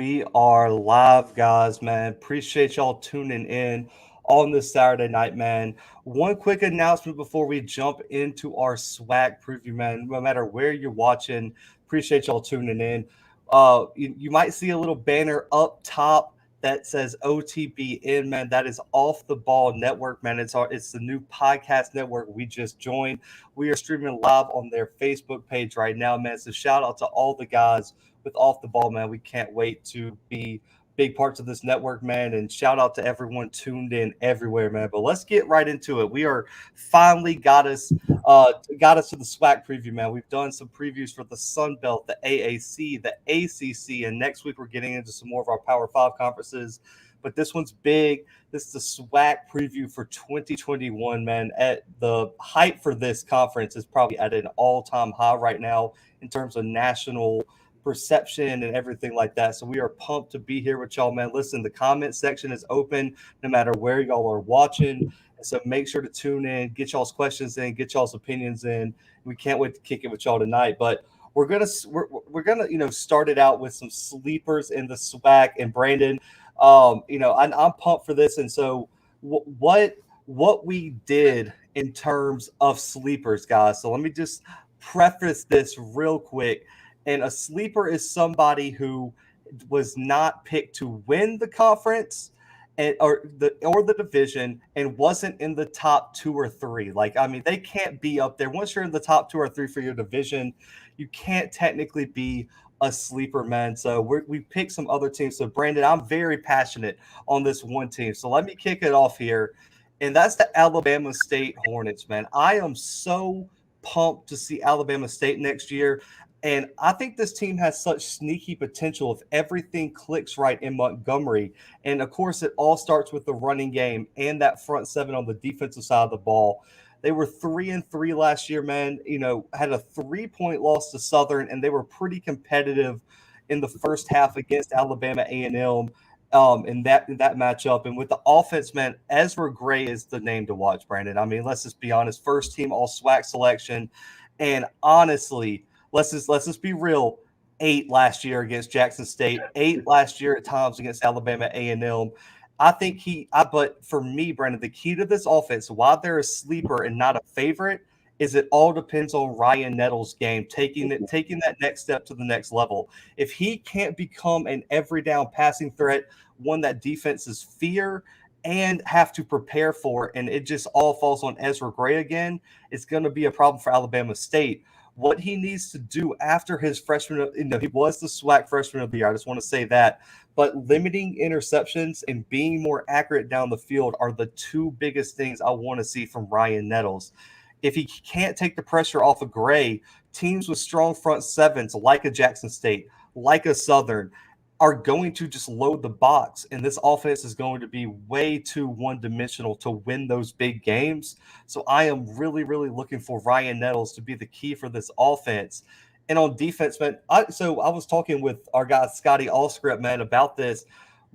we are live, guys, man. Appreciate y'all tuning in on this Saturday night, man. One quick announcement before we jump into our Swac preview, man. No matter where you're watching, appreciate y'all tuning in. You might see a little banner up top that says OTBN, man. That is Off the Ball Network, man. It's the new podcast network we just joined. We are streaming live on their Facebook page right now, man. So shout out to all the guys with Off the Ball, man. We can't wait to be big parts of this network, man. And shout out to everyone tuned in everywhere, man. But let's get right into it. We are finally got us to the SWAC preview, man. We've done some previews for the Sun Belt, the AAC, the ACC, and next week we're getting into some more of our Power 5 conferences. But this one's big. This is the SWAC preview for 2021, man. At the hype for this conference is probably at an all-time high right now in terms of national perception and everything like that. So we are pumped to be here with y'all, man. Listen, the comment section is open no matter where y'all are watching. So make sure to tune in, get y'all's questions in, get y'all's opinions in. We can't wait to kick it with y'all tonight. But we're gonna start it out with some sleepers in the SWAC. And Brandon, I'm pumped for this. And so what we did in terms of sleepers, guys. So let me just preface this real quick. And a sleeper is somebody who was not picked to win the conference or the division and wasn't in the top 2 or 3. They can't be up there. Once you're in the top 2 or 3 for your division, you can't technically be a sleeper, man. So we picked some other teams. So Brandon, I'm very passionate on this one team. So let me kick it off here. And that's the Alabama State Hornets, man. I am so pumped to see Alabama State next year. And I think this team has such sneaky potential if everything clicks right in Montgomery. And, of course, it all starts with the running game and that front seven on the defensive side of the ball. They were 3-3 last year, man. Had a 3-point loss to Southern, and they were pretty competitive in the first half against Alabama A&M in that matchup. And with the offense, man, Ezra Gray is the name to watch, Brandon. I mean, let's just be honest. First team All-SWAC selection. And honestly – Let's just be real. 8 last year against Jackson State. 8 last year at times against Alabama A&M. But for me, Brandon, the key to this offense, why they're a sleeper and not a favorite, is it all depends on Ryan Nettles' game, taking that next step to the next level. If he can't become an every down passing threat, one that defenses fear and have to prepare for, and it just all falls on Ezra Gray again, it's going to be a problem for Alabama State. What he needs to do after his freshman, he was the SWAC freshman of the year. I just want to say that. But limiting interceptions and being more accurate down the field are the 2 biggest things I want to see from Ryan Nettles. If he can't take the pressure off of Gray, teams with strong front sevens like a Jackson State, like a Southern, are going to just load the box, and this offense is going to be way too one-dimensional to win those big games. So I am really, really looking for Ryan Nettles to be the key for this offense. And on defense, man, I was talking with our guy Scotty Allscript, man, about this.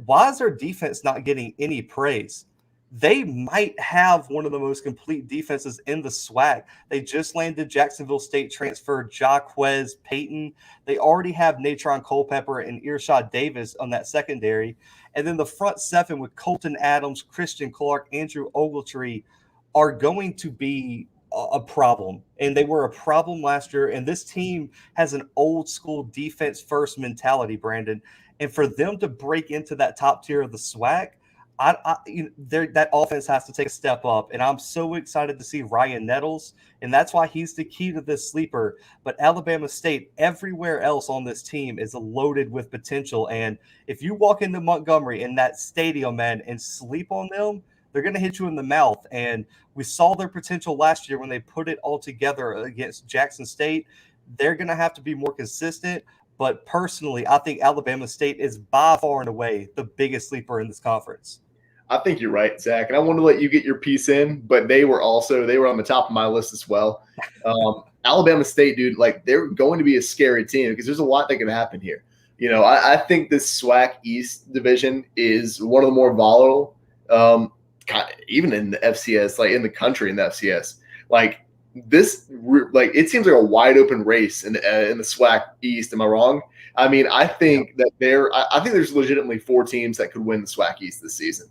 Why is their defense not getting any praise? They might have one of the most complete defenses in the SWAC. They just landed Jacksonville State transfer Jaquez Payton. They already have Natron Culpepper and Irshad Davis on that secondary. And then the front seven with Colton Adams, Christian Clark, Andrew Ogletree are going to be a problem. And they were a problem last year. And this team has an old school defense first mentality, Brandon. And for them to break into that top tier of the SWAC, that offense has to take a step up, and I'm so excited to see Ryan Nettles, and that's why he's the key to this sleeper. But Alabama State, everywhere else on this team is loaded with potential, and if you walk into Montgomery in that stadium, man, and sleep on them, they're going to hit you in the mouth. And we saw their potential last year when they put it all together against Jackson State. They're going to have to be more consistent. But personally, I think Alabama State is by far and away the biggest sleeper in this conference. I think you're right, Zach. And I want to let you get your piece in, but they were on the top of my list as well. Alabama State, dude, they're going to be a scary team because there's a lot that can happen here. I think this SWAC East division is one of the more volatile, even in the FCS, in the country in the FCS. It seems like a wide open race in the SWAC East. Am I wrong? I mean, I think that I think there's legitimately 4 teams that could win the SWAC East this season.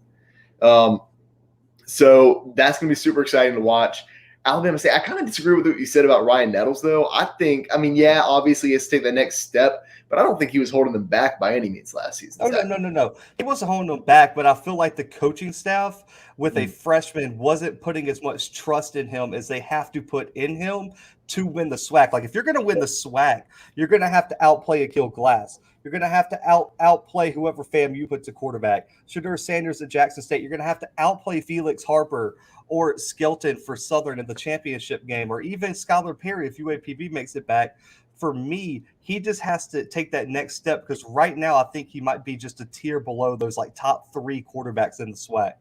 So that's going to be super exciting to watch. Alabama State, I kind of disagree with what you said about Ryan Nettles, though. I mean, yeah, obviously he has to take the next step, but I don't think he was holding them back by any means last season. Oh, no. He wasn't holding them back, but I feel like the coaching staff with a freshman wasn't putting as much trust in him as they have to put in him to win the SWAC. Like, if you're going to win the SWAC, you're going to have to outplay Akil Glass. You're going to have to outplay whoever FAMU puts a quarterback. Shedeur Sanders at Jackson State. You're going to have to outplay Felix Harper or Skelton for Southern in the championship game, or even Schuyler Perry if UAPB makes it back. For me, he just has to take that next step, because right now I think he might be just a tier below those like top 3 quarterbacks in the SWAC.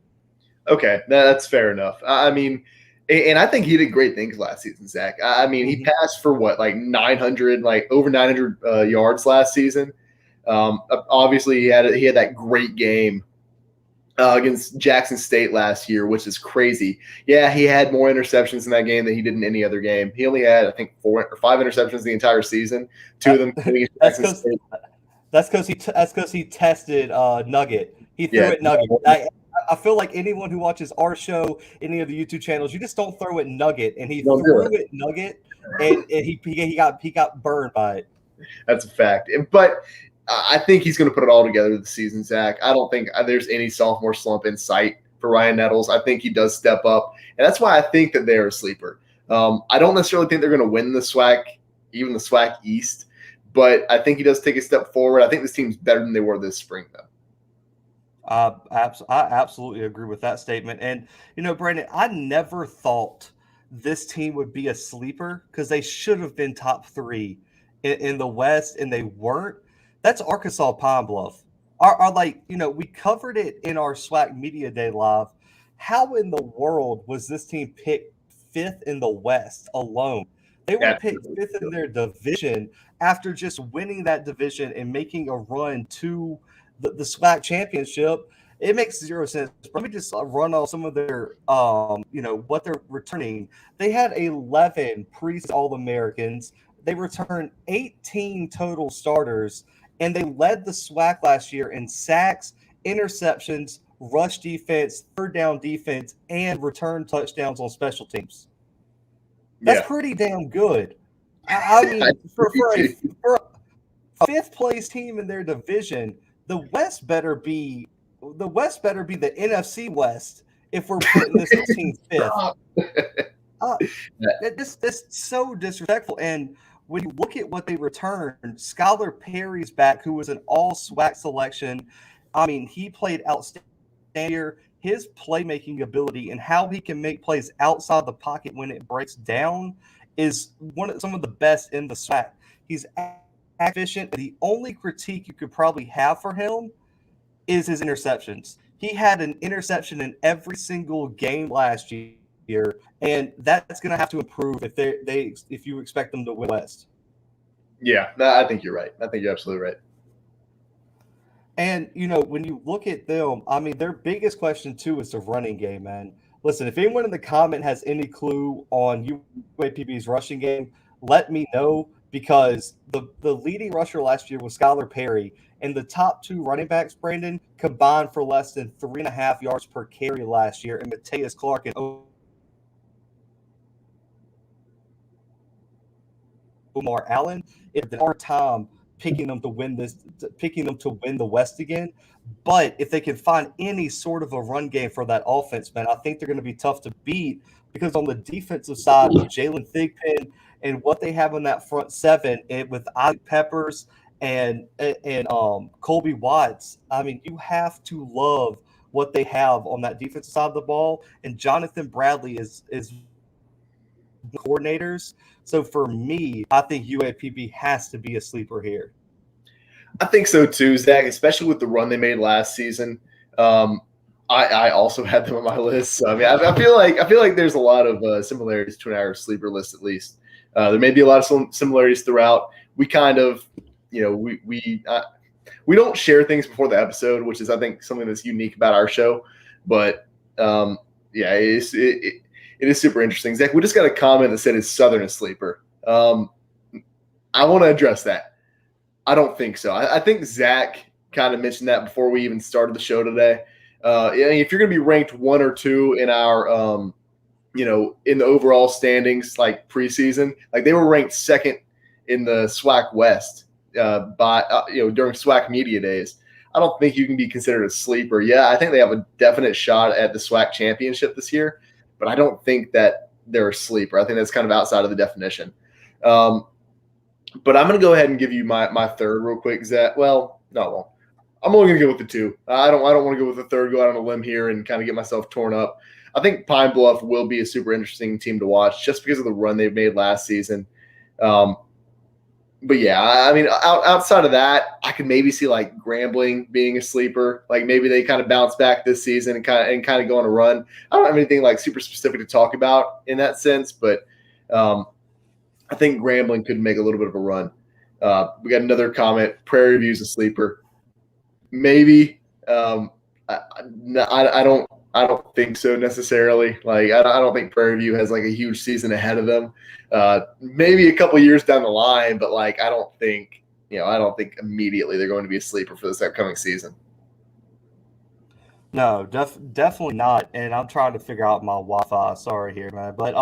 Okay, that's fair enough. I mean, and I think he did great things last season, Zach. I mean, he passed for what, like 900, like over 900 yards last season. Obviously, he had that great game against Jackson State last year, which is crazy. Yeah, he had more interceptions in that game than he did in any other game. He only had, I think, 4 or 5 interceptions the entire season. 2 of them against Jackson State. That's because he tested Nugget. He threw it Nugget. I feel like anyone who watches our show, any of the YouTube channels, you just don't throw it Nugget, and he threw it Nugget, and he got burned by it. That's a fact. But I think he's going to put it all together this season, Zach. I don't think there's any sophomore slump in sight for Ryan Nettles. I think he does step up, and that's why I think that they're a sleeper. I don't necessarily think they're going to win the SWAC, even the SWAC East, but I think he does take a step forward. I think this team's better than they were this spring, though. I absolutely agree with that statement. And, Brandon, I never thought this team would be a sleeper, because they should have been top 3 in the West, and they weren't. That's Arkansas Pine-Bluff. We covered it in our SWAC Media Day Live. How in the world was this team picked 5th in the West alone? They were picked 5th in their division after just winning that division and making a run to the SWAC championship. It makes 0 sense. Let me just run off some of their, what they're returning. They had 11 preseason All-Americans. They returned 18 total starters, and they led the SWAC last year in sacks, interceptions, rush defense, third down defense, and return touchdowns on special teams. That's pretty damn good. I mean, for a 5th place team in their division, the West better be the NFC West if we're putting this team 5th. That's so disrespectful. And when you look at what they returned, Schuyler Perry's back, who was an all-SWAC selection. I mean, he played outstanding. His playmaking ability and how he can make plays outside the pocket when it breaks down is some of the best in the SWAC. He's efficient. The only critique you could probably have for him is his interceptions. He had an interception in every single game last year, and that's going to have to improve if you expect them to win West. Yeah, I think you're right. I think you're absolutely right. And, when you look at them, I mean, their biggest question, too, is the running game, man. Listen, if anyone in the comment has any clue on UAPB's rushing game, let me know, because the leading rusher last year was Schuyler Perry, and the top 2 running backs, Brandon, combined for less than 3.5 yards per carry last year, and Mateus Clark and Omar Allen. It's our time picking them to win the West again. But if they can find any sort of a run game for that offense, man, I think they're going to be tough to beat, because on the defensive side with Jalen Thigpen and what they have on that front 7 with Isaac Peppers and Colby Watts, I mean, you have to love what they have on that defensive side of the ball. And Jonathan Bradley is coordinators. So for me, I think UAPB has to be a sleeper here. I think so too, Zach, especially with the run they made last season. I also had them on my list. So, I mean, I feel like there's a lot of similarities to our sleeper list, at least. There may be a lot of similarities throughout. We kind of, we don't share things before the episode, which is, I think, something that's unique about our show. But it is super interesting. Zach, we just got a comment that said is Southern a sleeper. I want to address that. I don't think so. I think Zach kind of mentioned that before we even started the show today. If you're going to be ranked 1 or 2 in our, in the overall standings, like preseason, like they were ranked 2nd in the SWAC West during SWAC media days. I don't think you can be considered a sleeper. Yeah, I think they have a definite shot at the SWAC championship this year, but I don't think that they're a sleeper. I think that's kind of outside of the definition. But I'm going to go ahead and give you my third real quick, Zach. Well, no, I won't. I'm only going to go with the 2. I don't want to go with the third, go out on a limb here and kind of get myself torn up. I think Pine-Bluff will be a super interesting team to watch just because of the run they've made last season. But yeah, I mean, outside of that, I could maybe see like Grambling being a sleeper. Like maybe they kind of bounce back this season and kind of go on a run. I don't have anything like super specific to talk about in that sense, but I think Grambling could make a little bit of a run. We got another comment. Prairie View's a sleeper. Maybe. I don't think so necessarily. Like I don't think Prairie View has like a huge season ahead of them. Maybe a couple years down the line, but like I don't think immediately they're going to be a sleeper for this upcoming season. No, definitely not. And I'm trying to figure out my Wi-Fi. Sorry here, man. But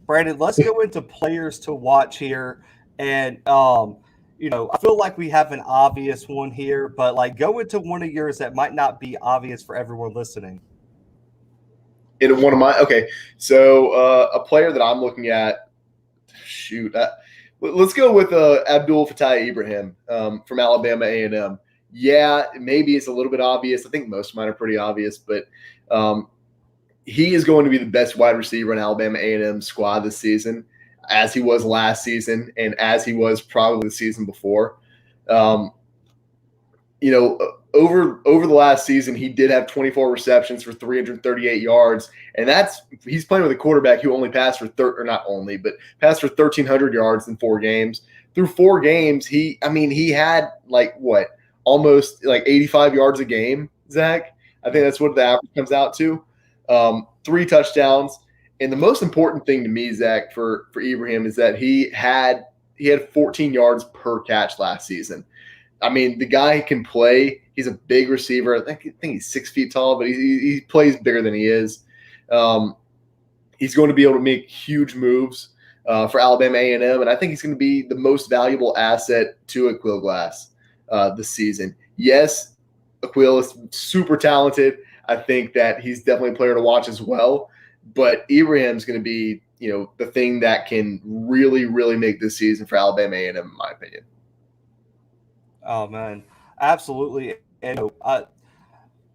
Brandon, let's go into players to watch here. And I feel like we have an obvious one here, but like go into one of yours that might not be obvious for everyone listening. In one of my so a player that I'm looking at, let's go with Abdul Fattah Ibrahim from Alabama A&M. Yeah, maybe it's a little bit obvious. I think most of mine are pretty obvious, but he is going to be the best wide receiver in Alabama A&M squad this season, as he was last season and as he was probably the season before. Over the last season, he did have 24 receptions for 338 yards, and he's playing with a quarterback who only passed for passed for 1,300 yards in 4 games. Through 4 games, he had almost 85 yards a game, Zach. I think that's what the average comes out to. 3 touchdowns. And the most important thing to me, Zach, for Ibrahim is that he had 14 yards per catch last season. I mean, the guy can play. He's a big receiver. I think he's 6 feet tall, but he plays bigger than he is. He's going to be able to make huge moves for Alabama A&M, and I think he's going to be the most valuable asset to Aqeel Glass this season. Yes, Aqeel is super talented. I think that he's definitely a player to watch as well. But Ibrahim's going to be, the thing that can really, really make this season for Alabama A&M, in my opinion. Oh man, absolutely. And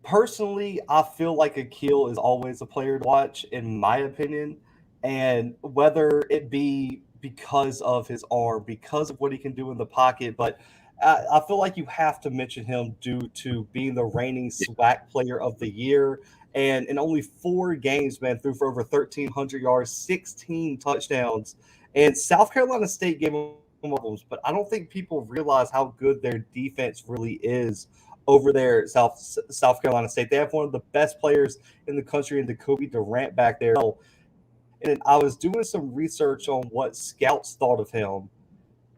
personally, I feel like Aqeel is always a player to watch, in my opinion. And whether it be because of his arm, because of what he can do in the pocket, but I feel like you have to mention him due to being the reigning SWAC Player of the Year. And in only 4 games, man, threw for over 1,300 yards, 16 touchdowns. And South Carolina State gave him problems, but I don't think people realize how good their defense really is over there at South Carolina State. They have one of the best players in the country in Jacoby Durant back there. And I was doing some research on what scouts thought of him,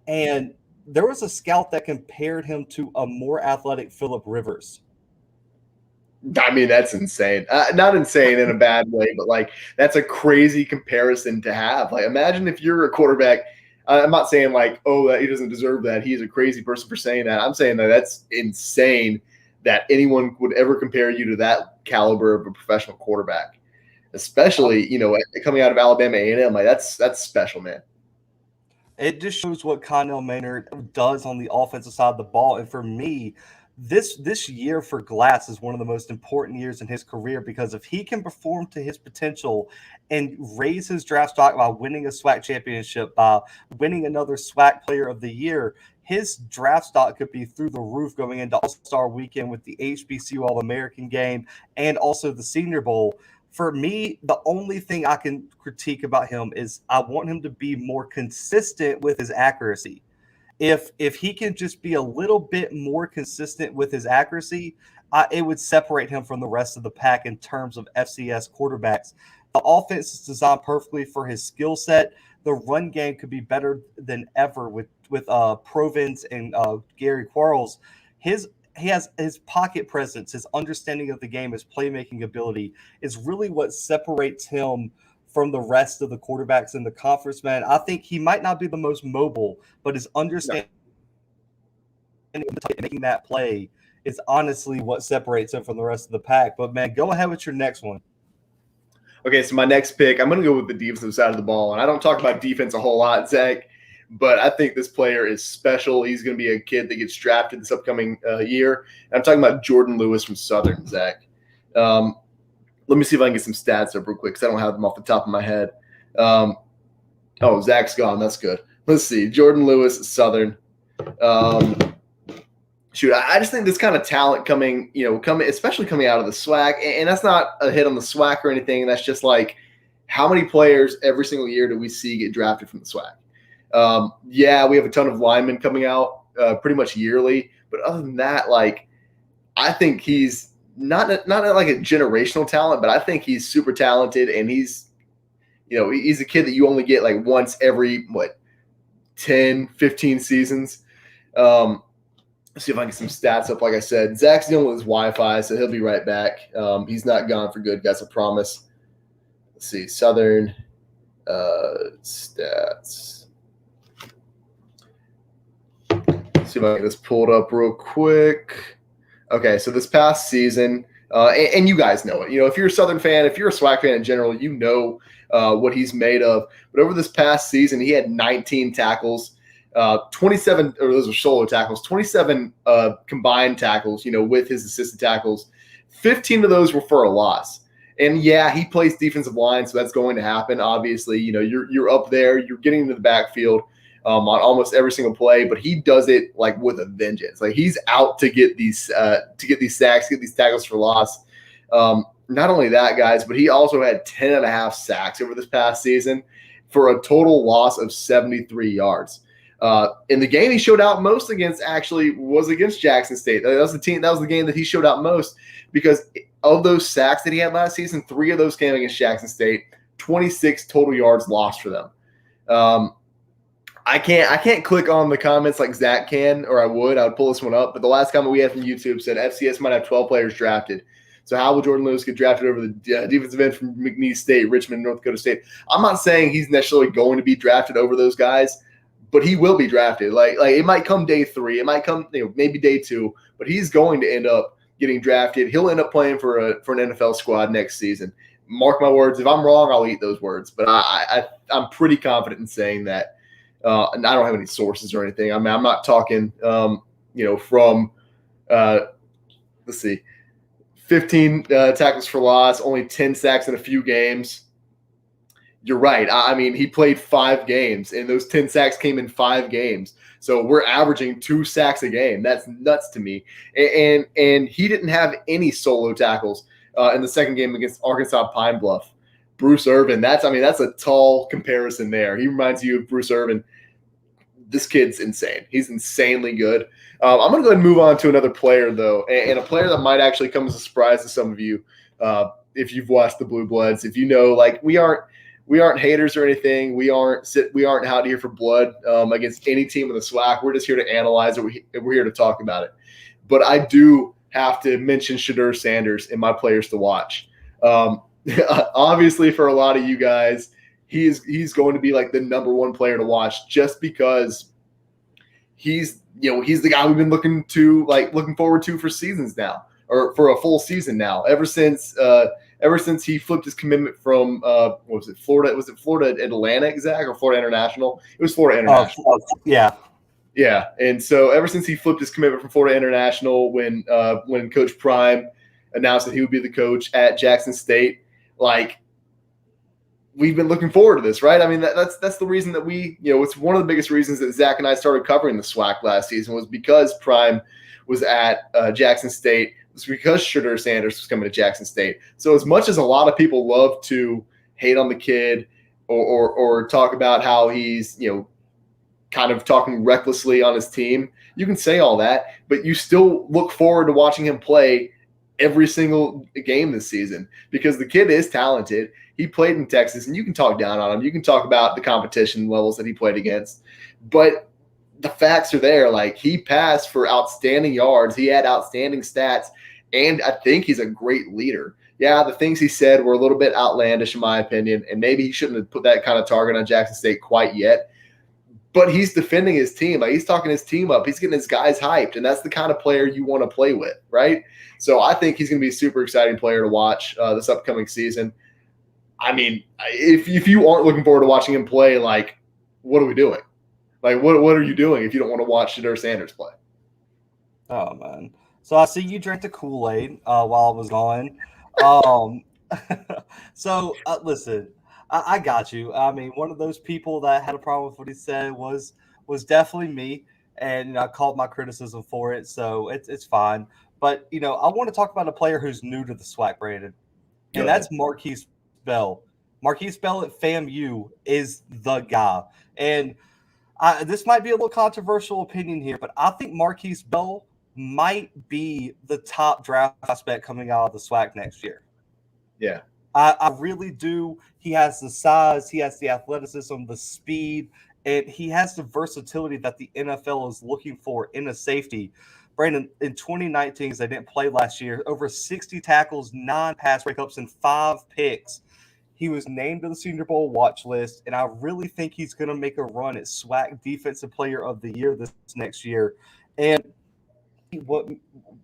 and there was a scout that compared him to a more athletic Phillip Rivers. I mean, that's insane. Not insane in a bad way, but that's a crazy comparison to have. Imagine if you're a quarterback. I'm not saying that he doesn't deserve that. He's a crazy person for saying that. I'm saying that that's insane that anyone would ever compare you to that caliber of a professional quarterback, especially coming out of Alabama A&M. That's special, man. It just shows what Connell Maynard does on the offensive side of the ball, and for me, this year for Glass is one of the most important years in his career, because if he can perform to his potential and raise his draft stock by winning a SWAC championship, by winning another SWAC Player of the Year, his draft stock could be through the roof going into All-Star Weekend with the HBCU All-American game and also the Senior Bowl. For me, the only thing I can critique about him is I want him to be more consistent with his accuracy. If he can just be a little bit more consistent with his accuracy, it would separate him from the rest of the pack in terms of FCS quarterbacks. The offense is designed perfectly for his skill set. The run game could be better than ever with Provence and Gary Quarles. He has his pocket presence, his understanding of the game, his playmaking ability is really what separates him from the rest of the quarterbacks in the conference, man. I think he might not be the most mobile, but his understanding and making that play is honestly what separates him from the rest of the pack. But, man, go ahead with your next one. Okay, so my next pick, I'm going to go with the defensive side of the ball. And I don't talk about defense a whole lot, Zach, but I think this player is special. He's going to be a kid that gets drafted this upcoming year. And I'm talking about Jordan Lewis from Southern, Zach. Let me see if I can get some stats up real quick because I don't have them off the top of my head. Zach's gone. That's good. Let's see. Jordan Lewis, Southern. I just think this kind of talent coming, especially coming out of the SWAC, and that's not a hit on the SWAC or anything. That's just like how many players every single year do we see get drafted from the SWAC? We have a ton of linemen coming out pretty much yearly, but other than that, like I think he's not like a generational talent, but I think he's super talented, and he's a kid that you only get like once every 10, 15 seasons. Let's see if I can get some stats up. Like I said, Zach's dealing with his Wi-Fi, so he'll be right back. He's not gone for good, guys, I promise. Let's see, Southern stats. Let's see if I can get this pulled up real quick. Okay, so this past season, and you guys know it. If you're a Southern fan, if you're a SWAC fan in general, you know what he's made of. But over this past season, he had 19 tackles. 27, or those are solo tackles, 27 combined tackles, with his assisted tackles. 15 of those were for a loss. And yeah, he plays defensive line, so that's going to happen. Obviously, you're up there, you're getting into the backfield on almost every single play, but he does it like with a vengeance. Like he's out to get these sacks, get these tackles for loss. Not only that, guys, but he also had 10 and a half sacks over this past season for a total loss of 73 yards. In the game he showed out most against actually was against Jackson State. That was the game that he showed out most because of those sacks that he had last season, 3 of those came against Jackson State, 26 total yards lost for them. I can't click on the comments like Zach can, or I would pull this one up. But the last comment we had from YouTube said FCS might have 12 players drafted. So how will Jordan Lewis get drafted over the defensive end from McNeese State, Richmond, North Dakota State? I'm not saying he's necessarily going to be drafted over those guys, but he will be drafted. Like it might come day 3, it might come maybe day 2, but he's going to end up getting drafted. He'll end up playing for an NFL squad next season. Mark my words. If I'm wrong, I'll eat those words. But I'm pretty confident in saying that. And I don't have any sources or anything. I mean, I'm not talking, from let's see, 15 tackles for loss, only 10 sacks in a few games. You're right. I mean, he played 5 games, and those 10 sacks came in 5 games. So we're averaging 2 sacks a game. That's nuts to me. And he didn't have any solo tackles in the second game against Arkansas Pine-Bluff. Bruce Irvin, that's a tall comparison there. He reminds you of Bruce Irvin. This kid's insane. He's insanely good. I'm going to go ahead and move on to another player, though, and a player that might actually come as a surprise to some of you if you've watched the Bluebloods. If you know, like, we aren't haters or anything. We aren't out here for blood against any team in the SWAC. We're just here to analyze it. We're here to talk about it. But I do have to mention Shedeur Sanders in my players to watch. Obviously, for a lot of you guys, he's going to be like the number 1 player to watch just because he's the guy we've been looking forward to for seasons now, or for a full season now. Ever since he flipped his commitment from what was it, Florida? Was it Florida Atlantic, Zach, or Florida International? It was Florida International. Yeah. And so ever since he flipped his commitment from Florida International, when Coach Prime announced that he would be the coach at Jackson State, like, we've been looking forward to this, right? I mean, that's the reason that it's one of the biggest reasons that Zach and I started covering the SWAC last season was because Prime was at Jackson State. It's because Shedeur Sanders was coming to Jackson State. So as much as a lot of people love to hate on the kid or talk about how he's, kind of talking recklessly on his team, you can say all that, but you still look forward to watching him play every single game this season because the kid is talented. He played in Texas, and you can talk down on him. You can talk about the competition levels that he played against, but the facts are there. Like, he passed for outstanding yards. He had outstanding stats, and I think he's a great leader. Yeah, the things he said were a little bit outlandish in my opinion, and maybe he shouldn't have put that kind of target on Jackson State quite yet. But he's defending his team. Like, he's talking his team up. He's getting his guys hyped, and that's the kind of player you want to play with, right? So I think he's going to be a super exciting player to watch this upcoming season. I mean, if you aren't looking forward to watching him play, like, what are we doing? Like, what are you doing if you don't want to watch Shedeur Sanders play? Oh, man. So I see you drank the Kool-Aid while I was gone. So listen, I got you. I mean, one of those people that had a problem with what he said was definitely me, and I called my criticism for it, so it's fine. But I want to talk about a player who's new to the SWAC, Brandon, and that's Marquis Bell. Marquis Bell at FAMU is the guy, and this might be a little controversial opinion here, but I think Marquis Bell might be the top draft prospect coming out of the SWAC next year. Yeah. I really do. He has the size, he has the athleticism, the speed, and he has the versatility that the NFL is looking for in a safety. Brandon, in 2019, they didn't play last year, over 60 tackles, 9 pass breakups, and 5 picks. He was named to the Senior Bowl watch list, and I really think he's going to make a run at SWAC Defensive Player of the Year this next year. And what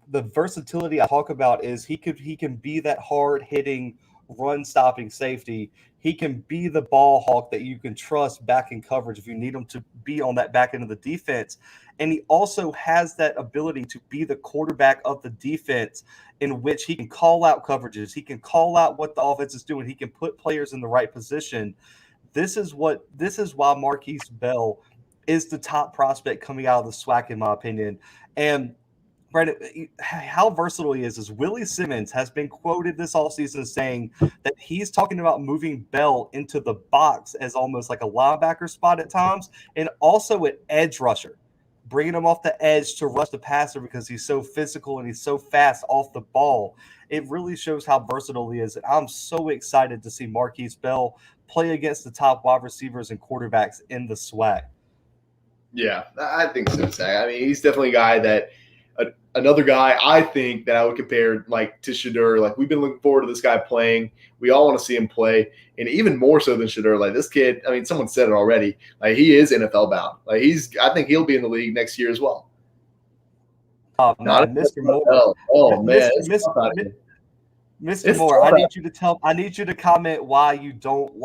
the versatility I talk about is he can be that hard-hitting, run-stopping safety. He can be the ball hawk that you can trust back in coverage if you need him to be on that back end of the defense. And he also has that ability to be the quarterback of the defense, in which he can call out coverages. He can call out what the offense is doing. He can put players in the right position. This is why Marquis Bell is the top prospect coming out of the SWAC, in my opinion. And Brandon, how versatile he is Willie Simmons has been quoted this offseason saying that he's talking about moving Bell into the box as almost like a linebacker spot at times, and also an edge rusher, bringing him off the edge to rush the passer because he's so physical and he's so fast off the ball. It really shows how versatile he is, and I'm so excited to see Marquis Bell play against the top wide receivers and quarterbacks in the SWAC. Yeah, I think so, Zach. I mean, he's definitely a guy that another guy I think that I would compare like to Shedeur. Like, we've been looking forward to this guy playing. We all want to see him play, and even more so than Shedeur. Like, this kid, I mean, someone said it already. Like, he is NFL bound. Like, I think he'll be in the league next year as well. Oh man, Mr. Moore. Oh man, Mr. Moore, I need you to comment why you don't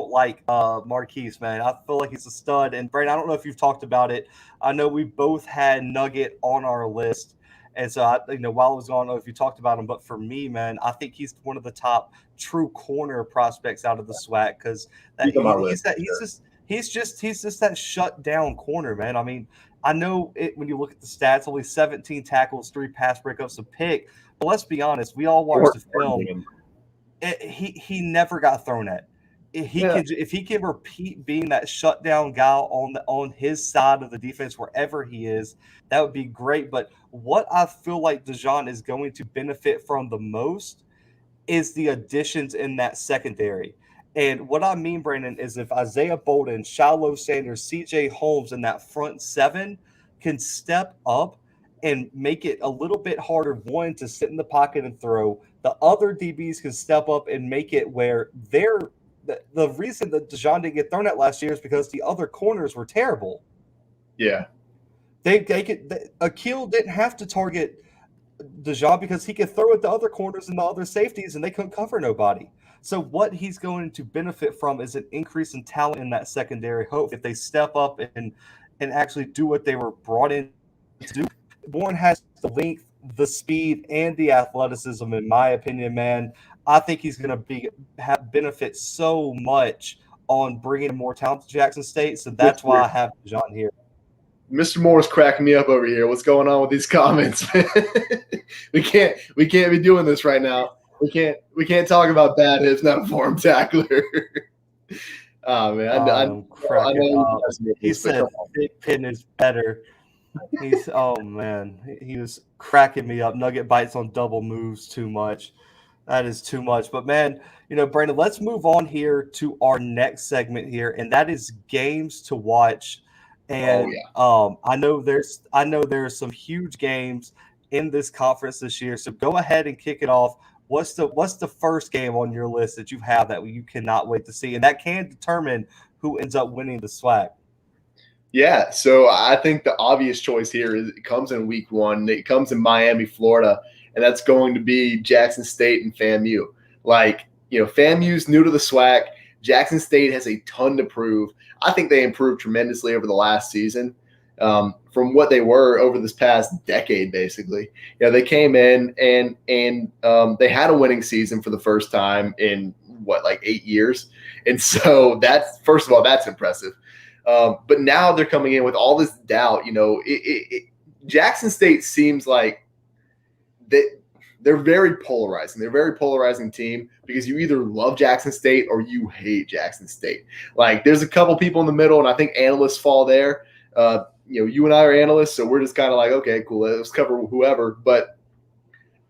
like Marquis, man. I feel like he's a stud. And Brandon, I don't know if you've talked about it. I know we both had Nugget on our list. And so while I was gone, I don't know if you talked about him, but for me, man, I think he's one of the top true corner prospects out of the SWAC, because he's just that shut down corner, man. I mean, I know it when you look at the stats, only 17 tackles, 3 pass breakups, a pick. But let's be honest, we all watched the film. He never got thrown at. If he can repeat being that shutdown guy on his side of the defense wherever he is, that would be great. But what I feel like DeJohn is going to benefit from the most is the additions in that secondary. And what I mean, Brandon, is if Isaiah Bolden, Shiloh Sanders, CJ Holmes, and that front 7 can step up and make it a little bit harder, one, to sit in the pocket and throw. The other DBs can step up and make it where the reason that DeJohn didn't get thrown at last year is because the other corners were terrible. Yeah. Akil didn't have to target DeJohn because he could throw at the other corners and the other safeties, and they couldn't cover nobody. So what he's going to benefit from is an increase in talent in that secondary. Hope if they step up and actually do what they were brought in to do. Bourne has the length, the speed, and the athleticism, in my opinion, man. I think he's going to benefit so much on bringing more talent to Jackson State. So that's why I have John here. Mr. Moore's cracking me up over here. What's going on with these comments? we can't be doing this right now. We can't talk about bad hips, not a form tackler. Oh man, I know. He said Big Pin is better. Oh man, he was cracking me up. Nugget bites on double moves too much. That is too much. But man, Brandon, let's move on here to our next segment here, and that is games to watch. Oh And yeah. I know there's some huge games in this conference this year. So go ahead and kick it off. What's the first game on your list that you have that you cannot wait to see? And that can determine who ends up winning the SWAC. Yeah, so I think the obvious choice here is it comes in week 1. It comes in Miami, Florida, and that's going to be Jackson State and FAMU. Like, FAMU's new to the SWAC. Jackson State has a ton to prove. I think they improved tremendously over the last season from what they were over this past decade, basically. They came in and they had a winning season for the first time in, like 8 years. And so that's, first of all, that's impressive. But now they're coming in with all this doubt. Jackson State seems like they're very polarizing. They're a very polarizing team because you either love Jackson State or you hate Jackson State. Like, there's a couple people in the middle, and I think analysts fall there. You and I are analysts, so we're just kind of like, okay, cool, let's cover whoever. But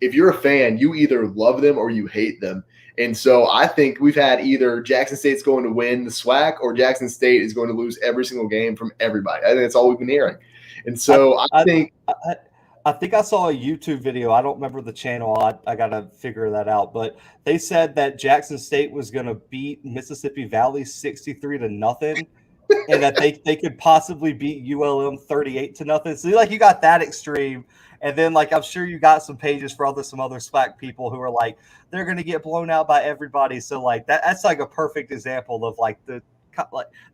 if you're a fan, you either love them or you hate them. And so I think we've had either Jackson State's going to win the SWAC or Jackson State is going to lose every single game from everybody. I think that's all we've been hearing. And so I think I think I saw a YouTube video. I don't remember the channel. I got to figure that out. But they said that Jackson State was going to beat Mississippi Valley 63-0, and that they could possibly beat ULM 38-0. So you got that extreme. And then I'm sure you got some pages for some other SWAC people who are like, they're going to get blown out by everybody. So that's a perfect example of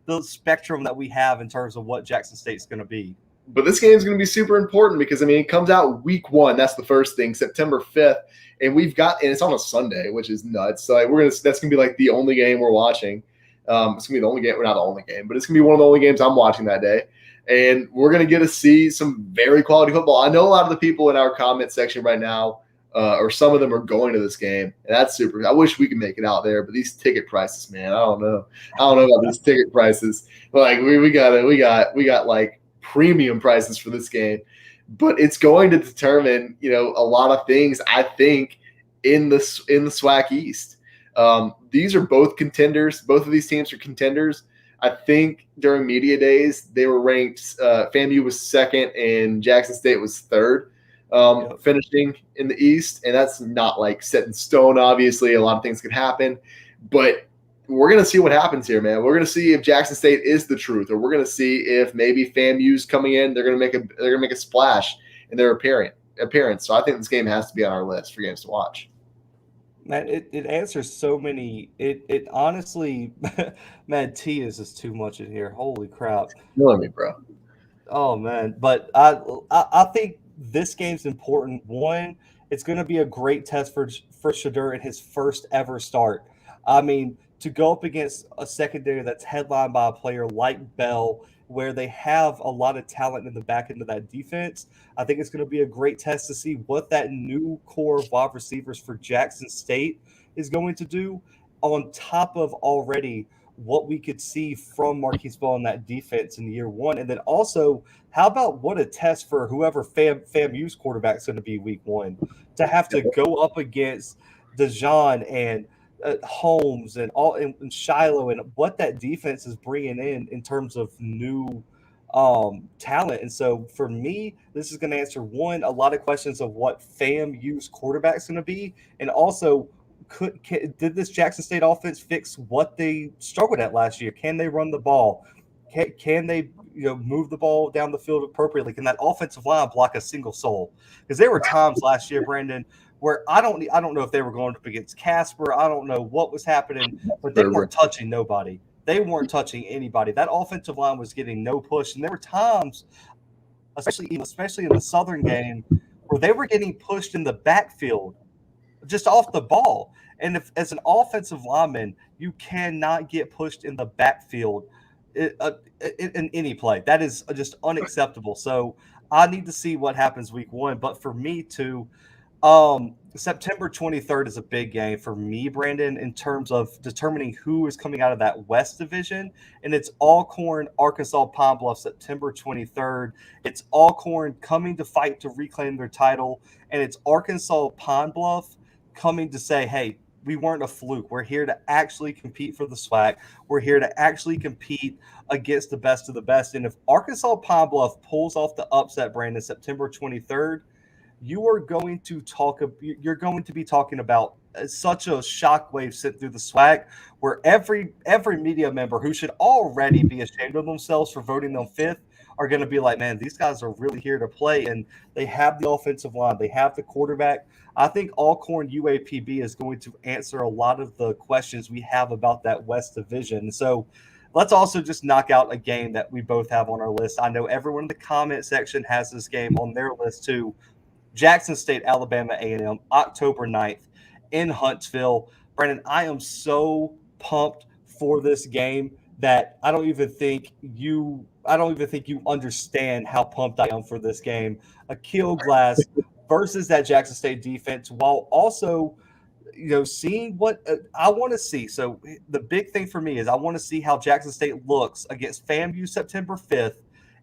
the spectrum that we have in terms of what Jackson State's going to be. But this game is going to be super important because, it comes out week 1. That's the first thing, September 5th. And and it's on a Sunday, which is nuts. So that's going to be the only game we're watching. It's going to be the only game. Well, not the only game, but it's going to be one of the only games I'm watching that day. And we're going to get to see some very quality football. I know a lot of the people in our comment section right now, or some of them are going to this game. And that's super. I wish we could make it out there, but these ticket prices, man, I don't know. I don't know about these ticket prices. We got premium prices for this game, but it's going to determine, a lot of things, I think, in the SWAC East. These are both contenders. Both of these teams are contenders. I think during media days, they were ranked, FAMU was second and Jackson State was third, finishing in the East. And that's not set in stone. Obviously, a lot of things could happen, but we're going to see what happens here, man. We're going to see if Jackson State is the truth, or we're going to see if maybe FAMU's coming in. They're going to make a splash in their appearance. So I think this game has to be on our list for games to watch. Man, it answers so many. It honestly, man, T is just too much in here. Holy crap! Killing me, bro. Oh man, but I think this game's important. One, it's going to be a great test for Shadur in his first ever start. I mean, to go up against a secondary that's headlined by a player like Bell, where they have a lot of talent in the back end of that defense, I think it's going to be a great test to see what that new core of wide receivers for Jackson State is going to do, on top of already what we could see from Marquis Bell in that defense in year 1. And then also, how about what a test for whoever FAMU's quarterback is going to be week 1, to have to go up against DeJean and Holmes and Shiloh, and what that defense is bringing in terms of new talent. And so for me, this is going to answer a lot of questions of what FAMU's quarterback is going to be, and also did this Jackson State offense fix what they struggled at last year? Can they run the ball? Can they move the ball down the field appropriately? Can that offensive line block a single soul? Because there were times last year, Brandon, where I don't know if they were going up against Casper. I don't know what was happening, but they weren't touching nobody. They weren't touching anybody. That offensive line was getting no push. And there were times, especially in the Southern game, where they were getting pushed in the backfield just off the ball. And if, as an offensive lineman, you cannot get pushed in the backfield in any play. That is just unacceptable. So I need to see what happens week 1. But for me too, September 23rd is a big game for me, Brandon, in terms of determining who is coming out of that West Division. And it's Alcorn, Arkansas, Pine-Bluff, September 23rd. It's Alcorn coming to fight to reclaim their title. And it's Arkansas, Pine-Bluff coming to say, hey, we weren't a fluke. We're here to actually compete for the SWAC. We're here to actually compete against the best of the best. And if Arkansas, Pine-Bluff pulls off the upset, Brandon, September 23rd, you're going to be talking about such a shockwave sent through the SWAC, where every media member who should already be ashamed of themselves for voting them fifth are going to be like, man, these guys are really here to play, and they have the offensive line, they have the quarterback. I think Alcorn UAPB is going to answer a lot of the questions we have about that West Division. So let's also just knock out a game that we both have on our list. I know everyone in the comment section has this game on their list too. Jackson State, Alabama A&M, October 9th in Huntsville. Brandon, I am so pumped for this game that I don't even think you understand how pumped I am for this game. Akil Glass versus that Jackson State defense, while also seeing what I want to see. So the big thing for me is I want to see how Jackson State looks against FAMU September 5th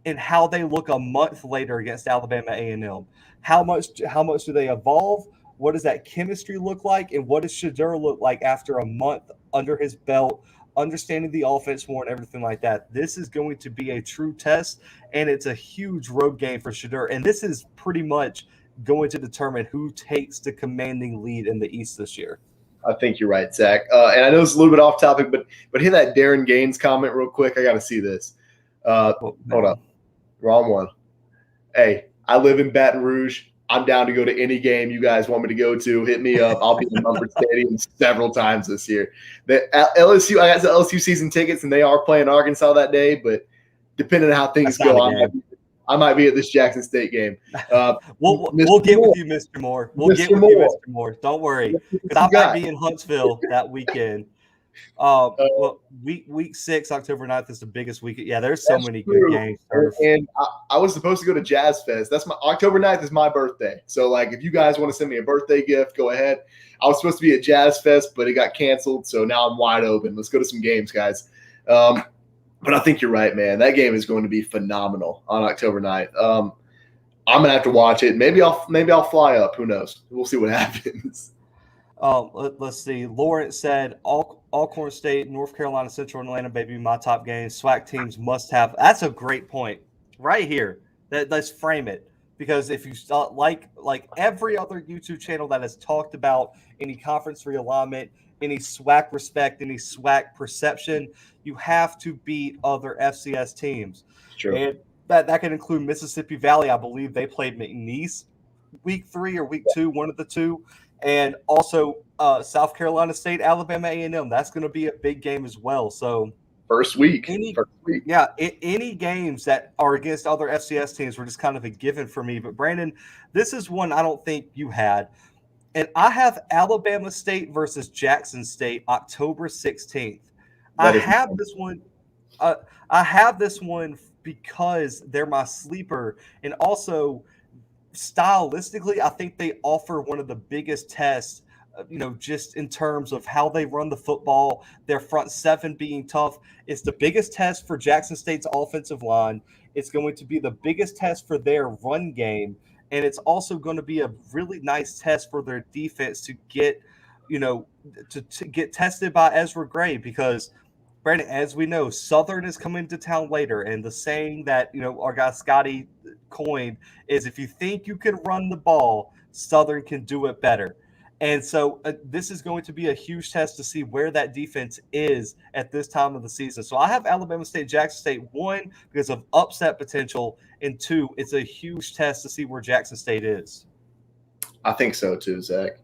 and how they look a month later against Alabama A&M. How much do they evolve? What does that chemistry look like? And what does Shadur look like after a month under his belt, understanding the offense more and everything like that? This is going to be a true test, and it's a huge road game for Shadur. And this is pretty much going to determine who takes the commanding lead in the East this year. I think you're right, Zach. And I know it's a little bit off topic, but hit that Darren Gaines comment real quick. I got to see this. Hold up. Wrong one. Hey, I live in Baton Rouge. I'm down to go to any game you guys want me to go to. Hit me up. I'll be in Mumford Stadium several times this year. LSU, I got the LSU season tickets, and they are playing Arkansas that day. But depending on how things go, I might be at this Jackson State game. We'll get with you, Mr. Moore. We'll get with you, Mr. Moore. Don't worry, because I might be in Huntsville that weekend. Week 6, October 9th is the biggest weekend. Yeah, there's so many good games. And I was supposed to go to Jazz Fest. That's my October 9th is my birthday. So like, if you guys want to send me a birthday gift, go ahead. I was supposed to be at Jazz Fest, but it got canceled. So now I'm wide open. Let's go to some games, guys. But I think you're right, man. That game is going to be phenomenal on October 9th. I'm gonna have to watch it. Maybe I'll fly up. Who knows? We'll see what happens. Let's see. Lawrence said Alcorn State, North Carolina, Central Atlanta, baby, my top games. SWAC teams must have. That's a great point right here. Let's frame it, because if you like every other YouTube channel that has talked about any conference realignment, any SWAC respect, any SWAC perception, you have to beat other FCS teams. True. And that can include Mississippi Valley. I believe they played McNeese week 3 or week 2, one of the two. And also South Carolina State, Alabama A&M. That's going to be a big game as well. So first week. Yeah, any games that are against other FCS teams were just kind of a given for me. But Brandon, this is one I don't think you had. And I have Alabama State versus Jackson State, October 16th. I have this one because they're my sleeper, and also stylistically, I think they offer one of the biggest tests, just in terms of how they run the football, their front seven being tough. It's the biggest test for Jackson State's offensive line. It's going to be the biggest test for their run game. And it's also going to be a really nice test for their defense to get, to get tested by Ezra Gray, because Brandon, as we know, Southern is coming to town later. And the saying that, our guy Scotty coined is, if you think you can run the ball, Southern can do it better. And so this is going to be a huge test to see where that defense is at this time of the season. So I have Alabama State, Jackson State, 1, because of upset potential, and 2, it's a huge test to see where Jackson State is. I think so too, Zach.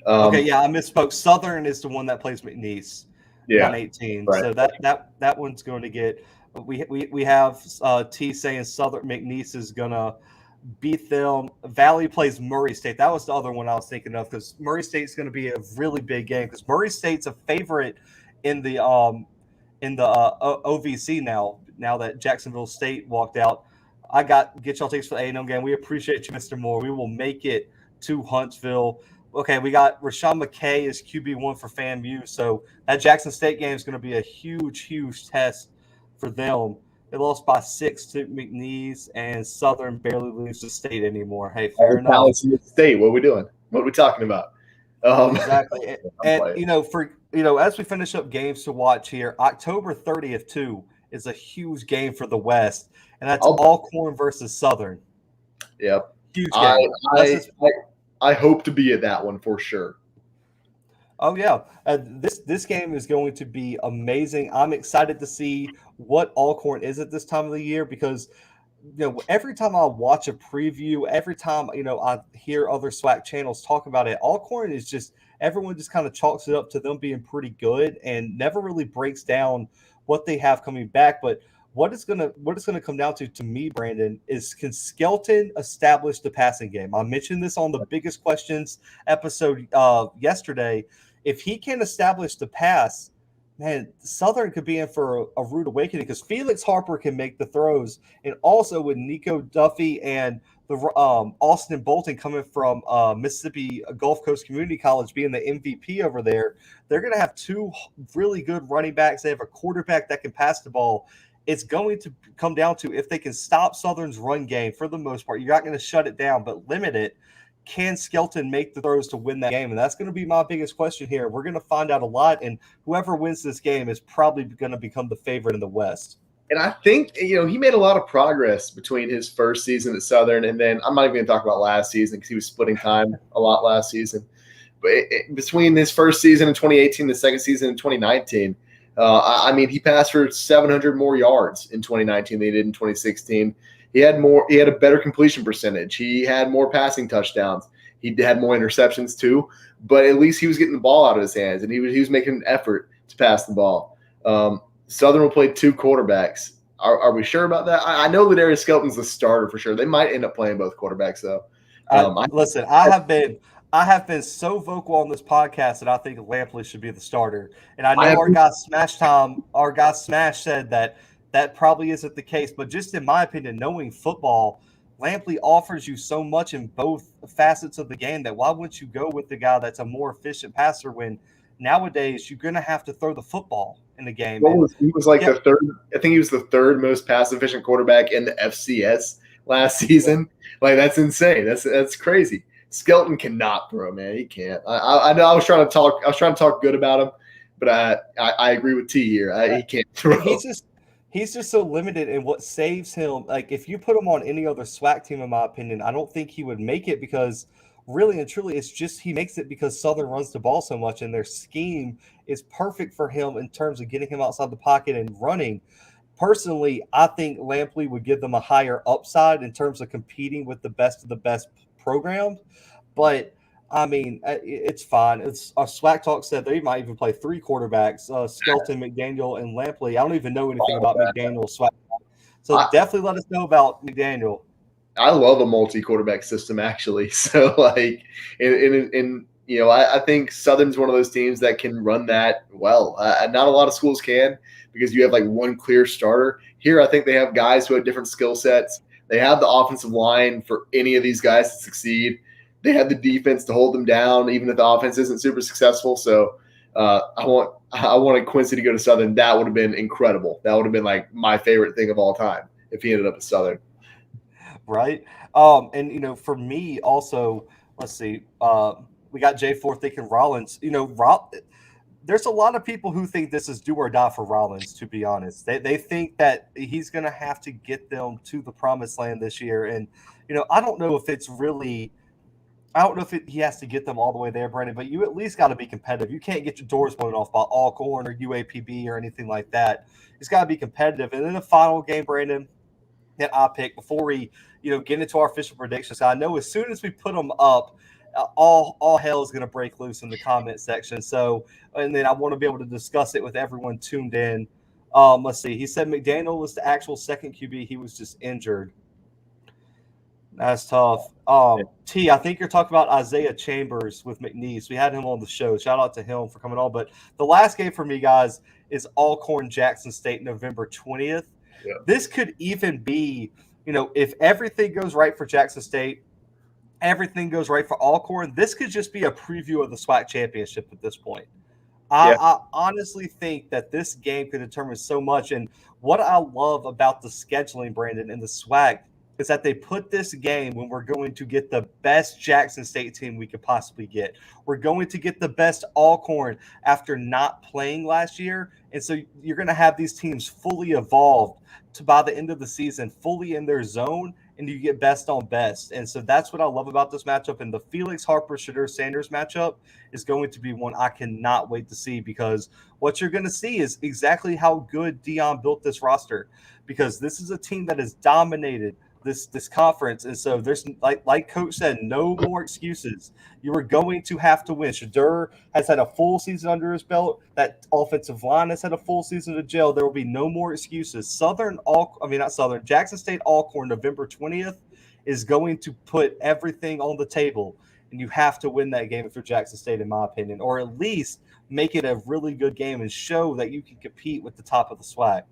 Okay, yeah, I misspoke. Southern is the one that plays McNeese. Yeah, on 18. Right. So that one's going to get. We have T saying Southern McNeese is gonna beat them. Valley plays Murray State. That was the other one I was thinking of, because Murray State's going to be a really big game, because Murray State's a favorite in the OVC now that Jacksonville State walked out. Get y'all tickets for the A&M game. We appreciate you, Mr. Moore. We will make it to Huntsville. okay, we got Rashawn Mckay as QB1 for FAMU. So that Jackson State game is going to be a huge test for them. They lost by 6 to McNeese, and Southern barely loses State anymore. Hey, fair enough. State, what are we doing? What are we talking about? Exactly. And as we finish up games to watch here, October 30th too is a huge game for the West, and that's Alcorn versus Southern. Yep. Huge game. I hope to be at that one for sure. Oh yeah, this game is going to be amazing. I'm excited to see what Alcorn is at this time of the year because every time I watch a preview, every time I hear other SWAC channels talk about it, Alcorn is just everyone just kind of chalks it up to them being pretty good and never really breaks down what they have coming back. But what it's gonna come down to me, Brandon, is can Skelton establish the passing game? I mentioned this on the Biggest Questions episode yesterday. If he can establish the pass, man, Southern could be in for a rude awakening because Felix Harper can make the throws, and also with Nico Duffy and the Austin Bolton coming from Mississippi Gulf Coast Community College being the MVP over there, they're going to have 2 really good running backs. They have a quarterback that can pass the ball. It's going to come down to if they can stop Southern's run game for the most part. You're not going to shut it down, but limit it. Can Skelton make the throws to win that game? And that's going to be my biggest question here. We're going to find out a lot, and whoever wins this game is probably going to become the favorite in the West. And I think, he made a lot of progress between his first season at Southern, and then I'm not even going to talk about last season because he was splitting time a lot last season. But between his first season in 2018, the second season in 2019, he passed for 700 more yards in 2019 than he did in 2016. He had a better completion percentage. He had more passing touchdowns. He had more interceptions too, but at least he was getting the ball out of his hands and he was making an effort to pass the ball. Southern will play 2 quarterbacks. Are we sure about that? I know that Ladarius Skelton's the starter for sure. They might end up playing both quarterbacks though. Listen, I have been so vocal on this podcast that I think Lampley should be the starter. And I know our guy Smash said that probably isn't the case. But just in my opinion, knowing football, Lampley offers you so much in both facets of the game that why wouldn't you go with the guy that's a more efficient passer when nowadays you're going to have to throw the football in the game. He was like the third. I think he was the 3rd most pass efficient quarterback in the FCS last season. Like that's insane. That's crazy. Skelton cannot throw, man. He can't. I know. I was trying to talk good about him, but I agree with T here. He can't throw. He's just so limited, and what saves him, like if you put him on any other SWAC team, in my opinion, I don't think he would make it because really and truly it's just he makes it because Southern runs the ball so much, and their scheme is perfect for him in terms of getting him outside the pocket and running. Personally, I think Lampley would give them a higher upside in terms of competing with the best of the best programs, but I mean, it's fine. Swack Talk said they might even play 3 quarterbacks: Skelton, McDaniel, and Lampley. I don't even know anything about McDaniel. So definitely let us know about McDaniel. I love a multi-quarterback system, actually. So, like, I think Southern's one of those teams that can run that well. Not a lot of schools can because you have like one clear starter. Here, I think they have guys who have different skill sets. They have the offensive line for any of these guys to succeed. They have the defense to hold them down, even if the offense isn't super successful. So I wanted Quincy to go to Southern. That would have been incredible. That would have been like my favorite thing of all time if he ended up at Southern. Right. And for me also, let's see. We got J4 thinking Rollins. There's a lot of people who think this is do or die for Rollins, to be honest. They think that he's going to have to get them to the promised land this year. And, I don't know if it's really – I don't know if he has to get them all the way there, Brandon, but you at least got to be competitive. You can't get your doors blown off by Alcorn or UAPB or anything like that. It's got to be competitive. And then the final game, Brandon, that I picked before we, get into our official predictions. I know as soon as we put them up, all hell is going to break loose in the comment section. So, and then I want to be able to discuss it with everyone tuned in. Let's see. He said McDaniel was the actual second QB. He was just injured. That's tough. T, I think you're talking about Isaiah Chambers with McNeese. We had him on the show. Shout out to him for coming on. But the last game for me, guys, is Alcorn Jackson State, November 20th. Yeah. This could even be, if everything goes right for Jackson State everything goes right for Alcorn, this could just be a preview of the SWAC championship at this point. Yeah. I honestly think that this game could determine so much. And what I love about the scheduling, Brandon, and the SWAC is that they put this game when we're going to get the best Jackson State team we could possibly get. We're going to get the best Alcorn after not playing last year. And so you're going to have these teams fully evolved to, by the end of the season, fully in their zone, and you get best on best. And so that's what I love about this matchup. And the Felix Harper Shadur Sanders matchup is going to be one I cannot wait to see, because what you're going to see is exactly how good Dion built this roster, because this is a team that has dominated this conference. And so there's, like Coach said, no more excuses. You are going to have to win. Shadur has had a full season under his belt. That offensive line has had a full season to gel. There will be no more excuses. Jackson State Alcorn, November 20th, is going to put everything on the table. And you have to win that game if you're Jackson State, in my opinion, or at least make it a really good game and show that you can compete with the top of the SWAC.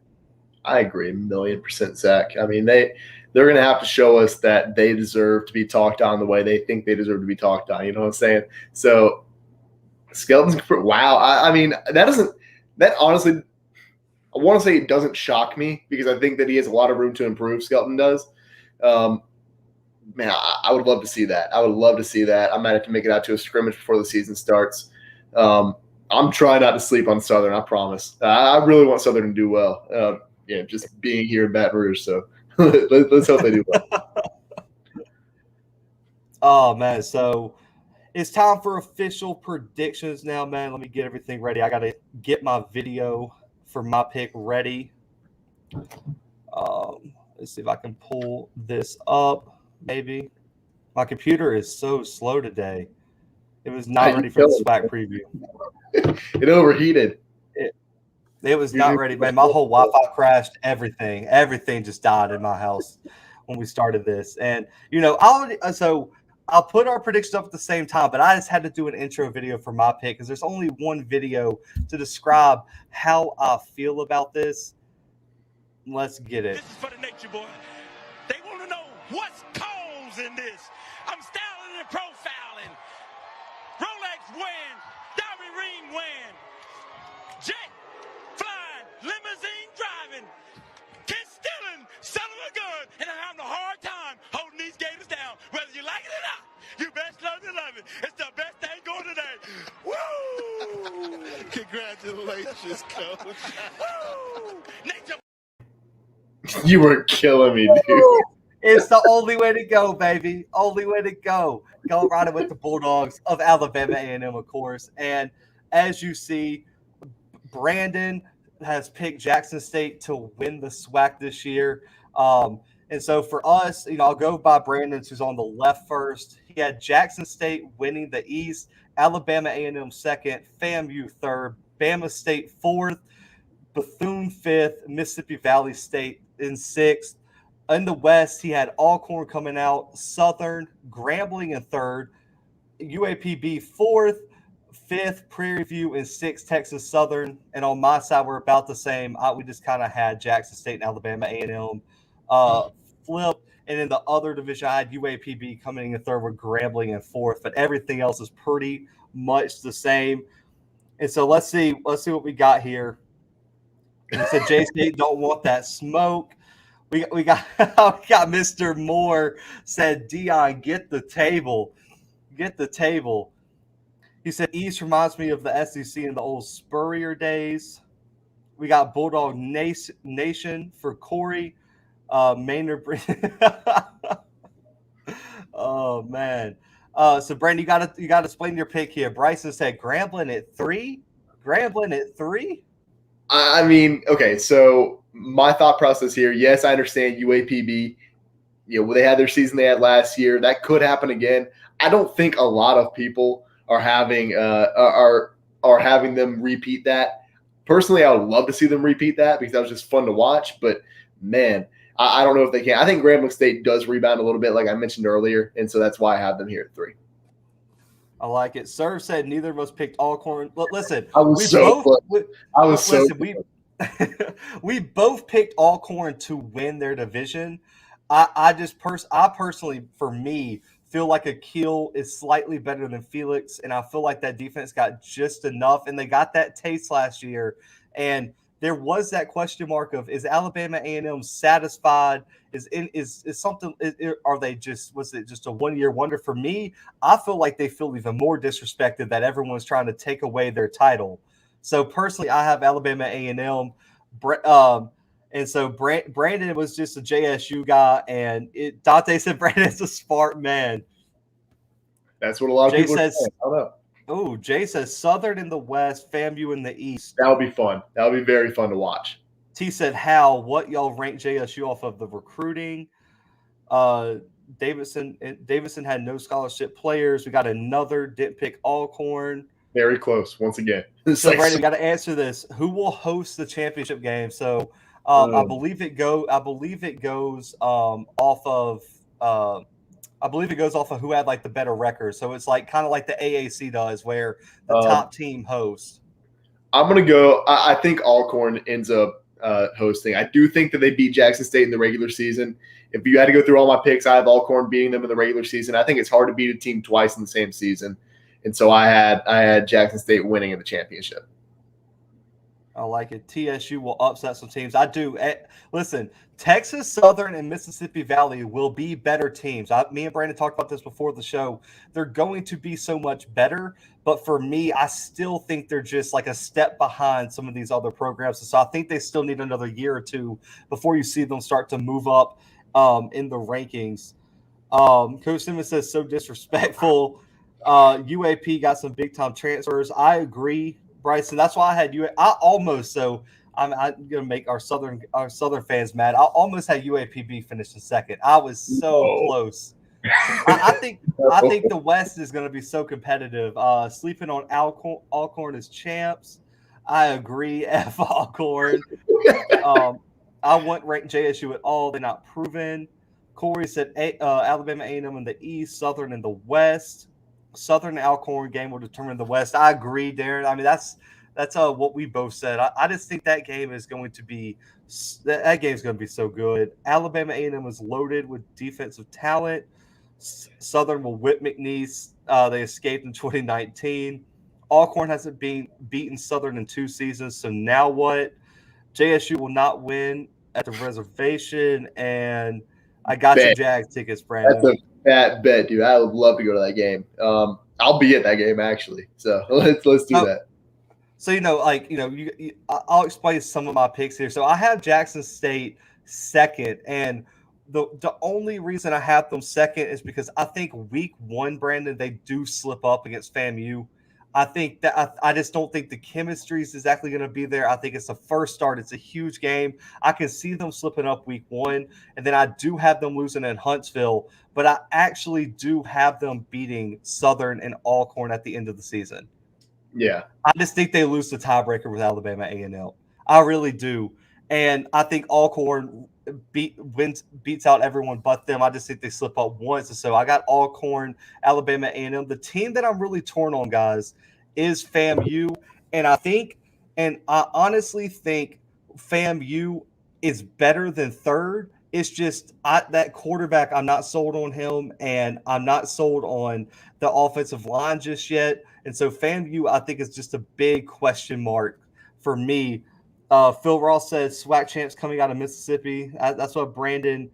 I agree 1,000,000%, Zach. I mean, they're going to have to show us that they deserve to be talked on the way they think they deserve to be talked on. You know what I'm saying? So, Skeletons, wow. I mean, that honestly, I want to say it doesn't shock me, because I think that he has a lot of room to improve. Skeleton does. Man, I would love to see that. I would love to see that. I might have to make it out to a scrimmage before the season starts. I'm trying not to sleep on Southern, I promise. I really want Southern to do well. Just being here in Baton Rouge. So let's hope they do well. Oh, man. So it's time for official predictions now, man. Let me get everything ready. I got to get my video for my pick ready. Let's see if I can pull this up, maybe. My computer is so slow today. It was not ready for the SWAC preview. It overheated. It was not ready, man. My whole Wi-Fi crashed. Everything just died in my house when we started this. And, I'll put our predictions up at the same time, but I just had to do an intro video for my pick, because there's only one video to describe how I feel about this. Let's get it. This is for the nature boy. They want to know what's causing this. I'm styling and profiling. Rolex win. Diamond ring win. Jet flying. Limousine driving. Kid stealing. Son of a gun. And I'm having a hard time holding these gators down. Whether you like it or not, you best learn to love it. It's the best thing going today. Woo! Congratulations, coach. Woo! Nature. You were killing me, dude. It's the only way to go, baby. Only way to go. Go riding with the Bulldogs of Alabama A&M, of course. And as you see, Brandon has picked Jackson State to win the SWAC this year. And so for us, I'll go by Brandon's, who's on the left first. He had Jackson State winning the East, Alabama A&M second, FAMU third, Bama State fourth, Bethune fifth, Mississippi Valley State in sixth. In the West, he had Alcorn coming out, Southern, Grambling in third, UAPB fourth, fifth, Prairie View, and sixth, Texas Southern. And on my side, we're about the same. We just kind of had Jackson State and Alabama A&M flipped. And in the other division, I had UAPB coming in third with Grambling in fourth. But everything else is pretty much the same. And so let's see what we got here. He said J-State don't want that smoke. We got Mr. Moore said, Dion, get the table. Get the table. He said East reminds me of the SEC in the old Spurrier days. We got Bulldog Nation for Corey. Maynard. Oh, man. So, Brandon, you got to explain your pick here. Bryson said Grambling at 3? Grambling at 3? I mean, okay, so my thought process here, yes, I understand UAPB. They had their season they had last year. That could happen again. I don't think a lot of people are having having them repeat that. Personally, I would love to see them repeat that, because that was just fun to watch. But, man, I don't know if they can. I think Grambling State does rebound a little bit, like I mentioned earlier, and so that's why I have them here at 3. I like it. Serve said neither of us picked Alcorn. But listen, we both picked Alcorn to win their division. I personally, for me, feel like Akil is slightly better than Felix, and I feel like that defense got just enough, and they got that taste last year. And there was that question mark of, is Alabama A&M satisfied? Is something? Are they just? Was it just a 1-year wonder? For me, I feel like they feel even more disrespected that everyone's trying to take away their title. So personally, I have Alabama A&M. And so Brandon was just a JSU guy, and Dante said Brandon's a smart man. That's what a lot of people says, are saying. I don't know. Oh, Jay says Southern in the West, FAMU in the East. That would be fun. That would be very fun to watch. T said, Hal, what y'all rank JSU off of the recruiting? Davidson had no scholarship players. We got another didn't pick Alcorn. Very close once again. So Brandon, we got to answer this. Who will host the championship game? So I believe it goes off of who had like the better record. So it's like kind of like the AAC does, where the top team hosts. I'm gonna go. I think Alcorn ends up hosting. I do think that they beat Jackson State in the regular season. If you had to go through all my picks, I have Alcorn beating them in the regular season. I think it's hard to beat a team twice in the same season, and so I had Jackson State winning in the championship. I like it. TSU will upset some teams. I do. Listen, Texas Southern and Mississippi Valley will be better teams. Me and Brandon talked about this before the show. They're going to be so much better. But for me, I still think they're just like a step behind some of these other programs. So I think they still need another year or two before you see them start to move up in the rankings. Coach Simmons says, so disrespectful. UAP got some big-time transfers. I agree, Bryson. That's why I had you. I'm gonna make our southern fans mad. I almost had UAPB finish in second. I was so close. I think the West is going to be so competitive. Sleeping on Alcorn as champs. I agree. F Alcorn. I wouldn't rank JSU at all. They're not proven. Corey said Alabama A&M in the East, Southern in the West. Southern Alcorn game will determine the West. I agree, Darren. I mean, that's what we both said. I just think that game is going to be so good. Alabama A&M is loaded with defensive talent. Southern will whip McNeese. They escaped in 2019. Alcorn hasn't beaten Southern in 2 seasons. So now what? JSU will not win at the reservation. And I got your Jags tickets, Brandon. That's a fat bet, dude. I would love to go to that game. I'll be at that game actually. So let's do that. So I'll explain some of my picks here. So I have Jackson State second, and the only reason I have them second is because I think week 1, Brandon, they do slip up against FAMU. I think that I just don't think the chemistry is exactly going to be there. I think it's the first start. It's a huge game. I can see them slipping up week 1, and then I do have them losing in Huntsville, but I actually do have them beating Southern and Alcorn at the end of the season. Yeah. I just think they lose the tiebreaker with Alabama A&M. I really do. And I think Alcorn beats out everyone but them. I just think they slip up once. And so I got Alcorn, Alabama A&M. The team that I'm really torn on, guys, is FAMU. And I honestly think FAMU is better than third. It's just that quarterback, I'm not sold on him, and I'm not sold on the offensive line just yet. And so FAMU, I think, is just a big question mark for me. Phil Ross says SWAC champs coming out of Mississippi. That's what Brandon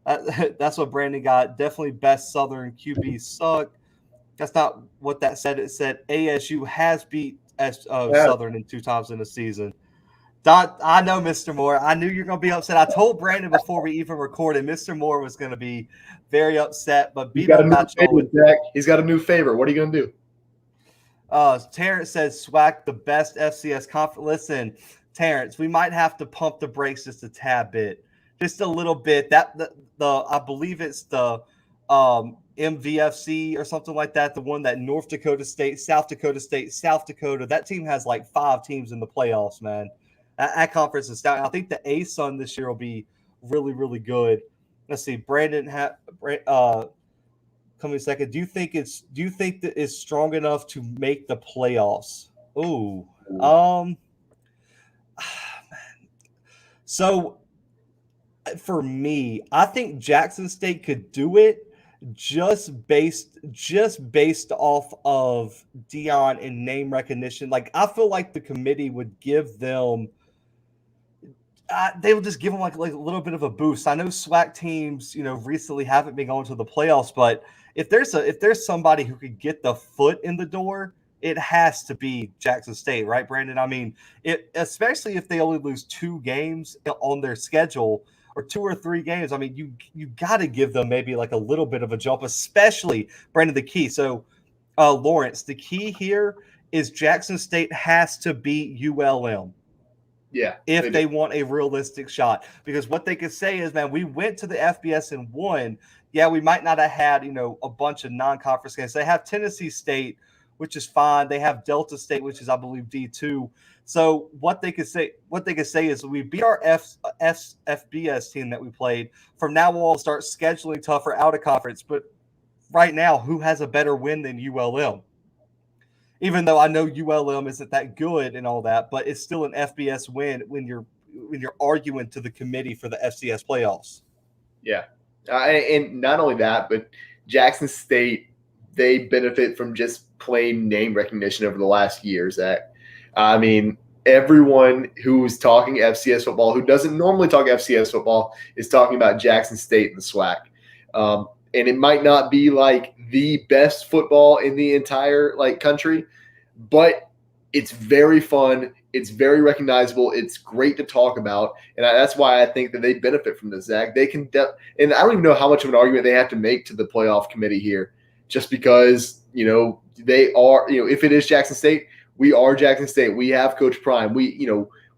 got. Definitely best Southern QB suck. That's not what that said. It said ASU has beat Southern in 2 times in a season. I know, Mr. Moore. I knew you were going to be upset. I told Brandon before we even recorded, Mr. Moore was going to be very upset. But He's got a new favorite, Zach. He's got a new favorite. What are you going to do? Terrence says SWAC the best FCS conference. Listen, Terrence, we might have to pump the brakes just a tad bit, just a little bit. I believe it's the MVFC or something like that. The one that North Dakota State, South Dakota. That team has like 5 teams in the playoffs, man. That conference is down. I think the ASUN this year will be really, really good. Let's see, Brandon. Coming second. Do you think that it's strong enough to make the playoffs? Ooh. So for me, I think Jackson State could do it just based off of Dion and name recognition. Like, I feel like the committee would give them. They will just give them like a little bit of a boost. I know SWAC teams, recently haven't been going to the playoffs, but if there's somebody who could get the foot in the door, it has to be Jackson State, right, Brandon? I mean, especially if they only lose 2 games on their schedule or 2 or 3 games. I mean, you got to give them maybe like a little bit of a jump, especially Brandon, the key. So, Lawrence, the key here is Jackson State has to beat ULM. Yeah. If they want a realistic shot, because what they could say is, man, we went to the FBS and won. Yeah, we might not have had, a bunch of non-conference games. They have Tennessee State, which is fine. They have Delta State, which is, I believe, D2. So what they could say is we beat our FBS team that we played. From now on, we'll start scheduling tougher out of conference. But right now, who has a better win than ULM? Even though I know ULM isn't that good and all that, but it's still an FBS win when you're arguing to the committee for the FCS playoffs. Yeah, and not only that, but Jackson State, they benefit from just plain name recognition over the last year, Zach. I mean, everyone who's talking FCS football, who doesn't normally talk FCS football, is talking about Jackson State and the SWAC. And it might not be like the best football in the entire like but it's very fun. It's very recognizable. It's great to talk about. And that's why I think that they benefit from this, Zach. They can and I don't even know how much of an argument they have to make to the playoff committee here, just because, they are, if it is Jackson State, we are Jackson State. We have Coach Prime. We,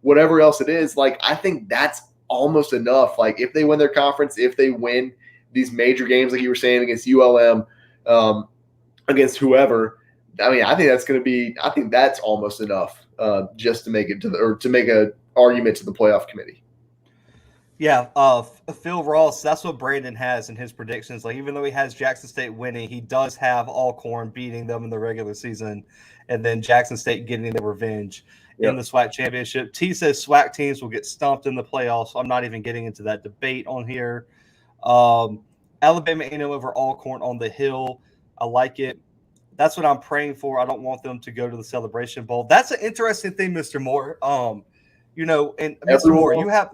whatever else it is, like, I think that's almost enough. Like, if they win their conference, if they win these major games, like you were saying, against ULM, against whoever, I mean, I think that's almost enough just to make it to make an argument to the playoff committee. Yeah, Phil Ross, that's what Brandon has in his predictions. Like, even though he has Jackson State winning, he does have Alcorn beating them in the regular season, and then Jackson State getting the revenge in the SWAC championship. T says SWAC teams will get stomped in the playoffs. I'm not even getting into that debate on here. Alabama A&M over Alcorn on the Hill. I like it. That's what I'm praying for. I don't want them to go to the Celebration Bowl. That's an interesting thing, Mr. Moore. And Mr. Moore, you have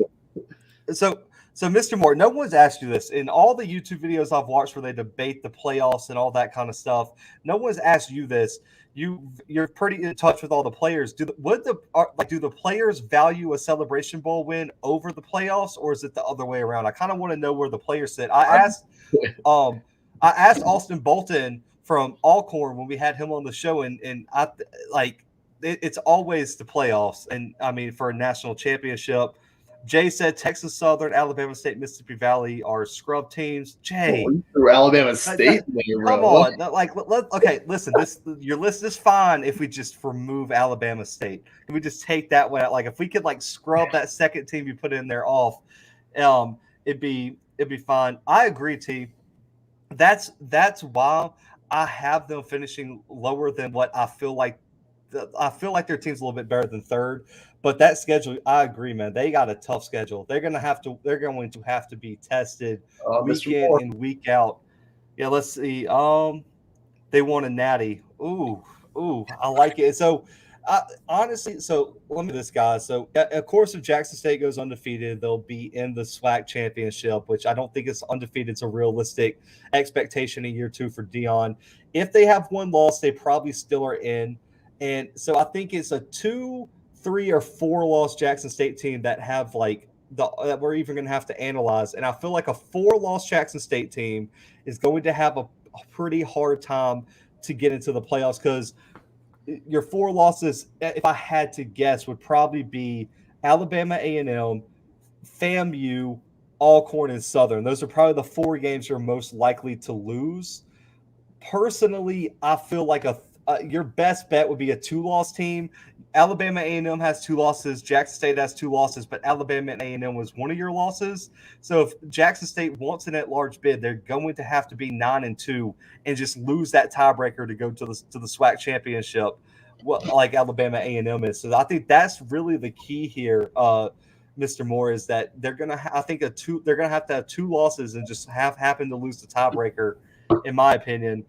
so Mr. Moore, no one's asked you this. In all the YouTube videos I've watched where they debate the playoffs and all that kind of stuff, no one's asked you this. You're pretty in touch with all the players. Do the players value a Celebration Bowl win over the playoffs, or is it the other way around? I kind of want to know where the players sit. I asked Austin Bolton from Alcorn when we had him on the show, and it's always the playoffs, and I mean for a national championship. Jay said Texas Southern, Alabama State, Mississippi Valley are scrub teams. Jay, through Alabama State, come on. Okay, listen. Your list is fine if we just remove Alabama State. Can we just take that one out? Like, if we could scrub that second team you put in there off, it'd be fine. I agree, T. That's why I have them finishing lower than what I feel like. I feel like their team's a little bit better than third. But that schedule, I agree, man. They got a tough schedule. They're going to have to be tested week in and week out. Yeah, let's see. They won a natty. Ooh, I like it. So, honestly, let me this, guys. So, of course, if Jackson State goes undefeated, they'll be in the SWAC championship, which I don't think is undefeated. It's a realistic expectation in year 2 for Dion. If they have one loss, they probably still are in. And so I think it's a 2, 3, or 4 loss Jackson State team that have that we're even going to have to analyze. And I feel like a 4-loss Jackson State team is going to have a pretty hard time to get into the playoffs, because your 4 losses, if I had to guess, would probably be Alabama A&M, FAMU, Alcorn, and Southern. Those are probably the 4 games you're most likely to lose. Personally, I feel like your best bet would be a 2-loss team. Alabama A&M has 2 losses. Jackson State has 2 losses, but Alabama and A&M was one of your losses. So if Jackson State wants an at-large bid, they're going to have to be 9-2 and just lose that tiebreaker to go to the SWAC championship, like Alabama A&M is. So I think that's really the key here, Mr. Moore, is that they're going to have to have 2 losses and just happen to lose the tiebreaker in my opinion.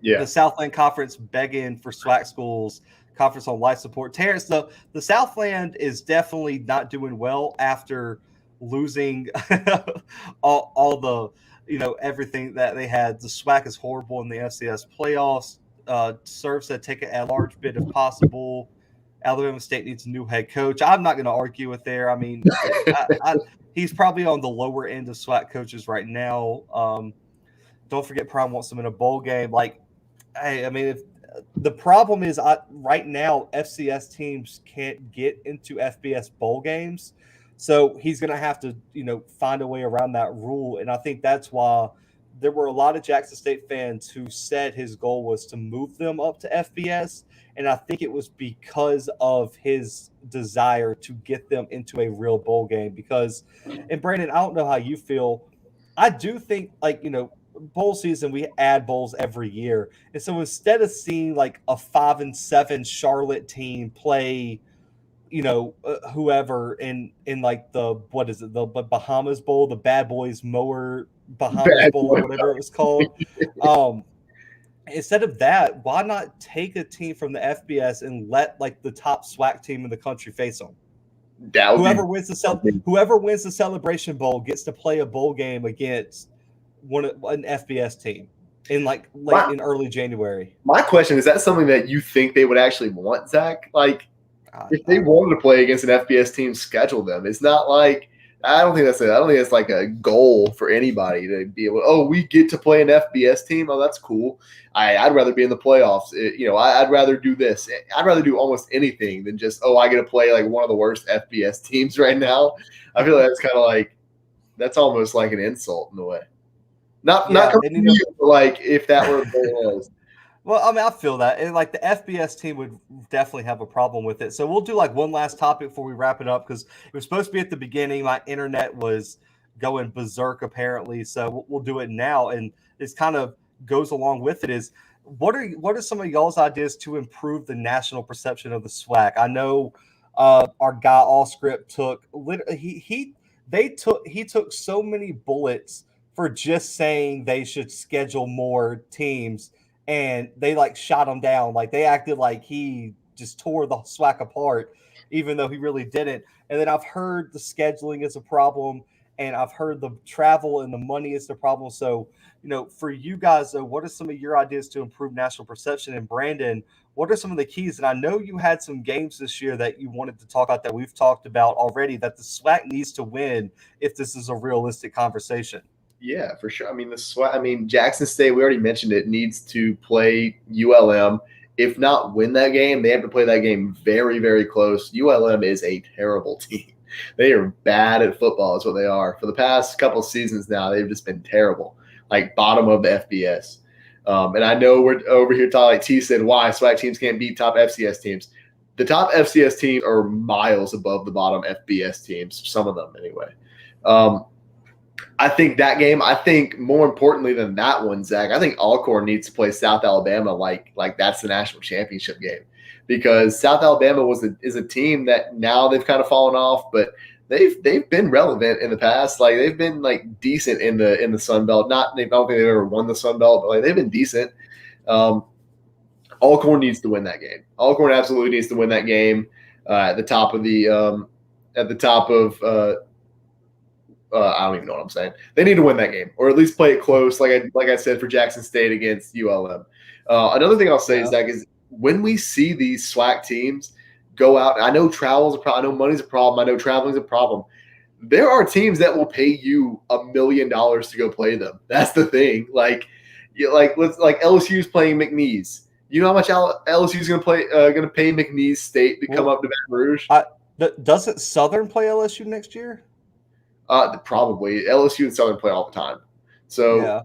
Yeah. The Southland Conference begging for SWAC schools, Conference on Life Support. Terrence, the Southland is definitely not doing well after losing all the, everything that they had. The SWAC is horrible in the FCS playoffs. Serve said take it at large bid if possible. Alabama State needs a new head coach. I'm not going to argue with there. I mean, he's probably on the lower end of SWAC coaches right now. Don't forget Prime wants them in a bowl game. Like, hey, I mean, if the problem is right now FCS teams can't get into FBS bowl games, so he's going to have to, find a way around that rule. And I think that's why there were a lot of Jackson State fans who said his goal was to move them up to FBS. And I think it was because of his desire to get them into a real bowl game. Because, and Brandon, I don't know how you feel. I do think, bowl season, we add bowls every year. And so instead of seeing like a 5-7 Charlotte team play, whoever in like the Bahamas Bowl, the Bad Boys Mower Bahamas Bowl, whatever it was called. Instead of that, why not take a team from the FBS and let like the top SWAC team in the country face them? Whoever wins the Celebration Bowl gets to play a bowl game against an FBS team in in early January. My question is that something that you think they would actually want, Zach? Like, if they wanted to play against an FBS team, schedule them. It's not like I don't think that's like a goal for anybody to be able. Oh, we get to play an FBS team. Oh, that's cool. I'd rather be in the playoffs. I'd rather do this. I'd rather do almost anything than just I get to play like one of the worst FBS teams right now. I feel like that's kind of like that's almost like an insult in a way. Not coming to you, but like if that were what it was. Well, I mean, I feel that. And like the FBS team would definitely have a problem with it. So we'll do like one last topic before we wrap it up because it was supposed to be at the beginning. My internet was going berserk apparently. So we'll do it now. And this kind of goes along with it is what are some of y'all's ideas to improve the national perception of the SWAC? I know our guy Allscript took so many bullets for just saying they should schedule more teams, and they like shot him down. Like they acted like he just tore the SWAC apart, even though he really didn't. And then I've heard the scheduling is a problem, and I've heard the travel and the money is the problem. So, for you guys, though, what are some of your ideas to improve national perception? And Brandon, what are some of the keys? And I know you had some games this year that you wanted to talk about that we've talked about already that the SWAC needs to win if this is a realistic conversation. Yeah, for sure. I mean, Jackson State, we already mentioned it, needs to play ULM. If not win that game, they have to play that game very, very close. ULM is a terrible team. They are bad at football is what they are. For the past couple of seasons now, they've just been terrible, like bottom of the FBS. And I know we're over here talking, like T said, why SWAC teams can't beat top FCS teams. The top FCS teams are miles above the bottom FBS teams, some of them anyway. I think that game, more importantly than that one, Zach, I think Alcorn needs to play South Alabama like that's the national championship game, because South Alabama is a team that now they've kind of fallen off, but they've been relevant in the past. Like they've been like decent in the Sun Belt. I don't think they've ever won the Sun Belt, but like they've been decent. Alcorn needs to win that game. Alcorn absolutely needs to win that game at the top of I don't even know what I'm saying. They need to win that game, or at least play it close, like I said, for Jackson State against ULM. Another thing I'll say, Zach, is when we see these SWAC teams go out, I know travel's a problem, I know money's a problem, I know traveling's a problem. There are teams that will pay you $1 million to go play them. That's the thing. Like LSU's playing McNeese. You know how much LSU's going to pay McNeese State to come up to Baton Rouge? Doesn't Southern play LSU next year? Probably. LSU and Southern play all the time. So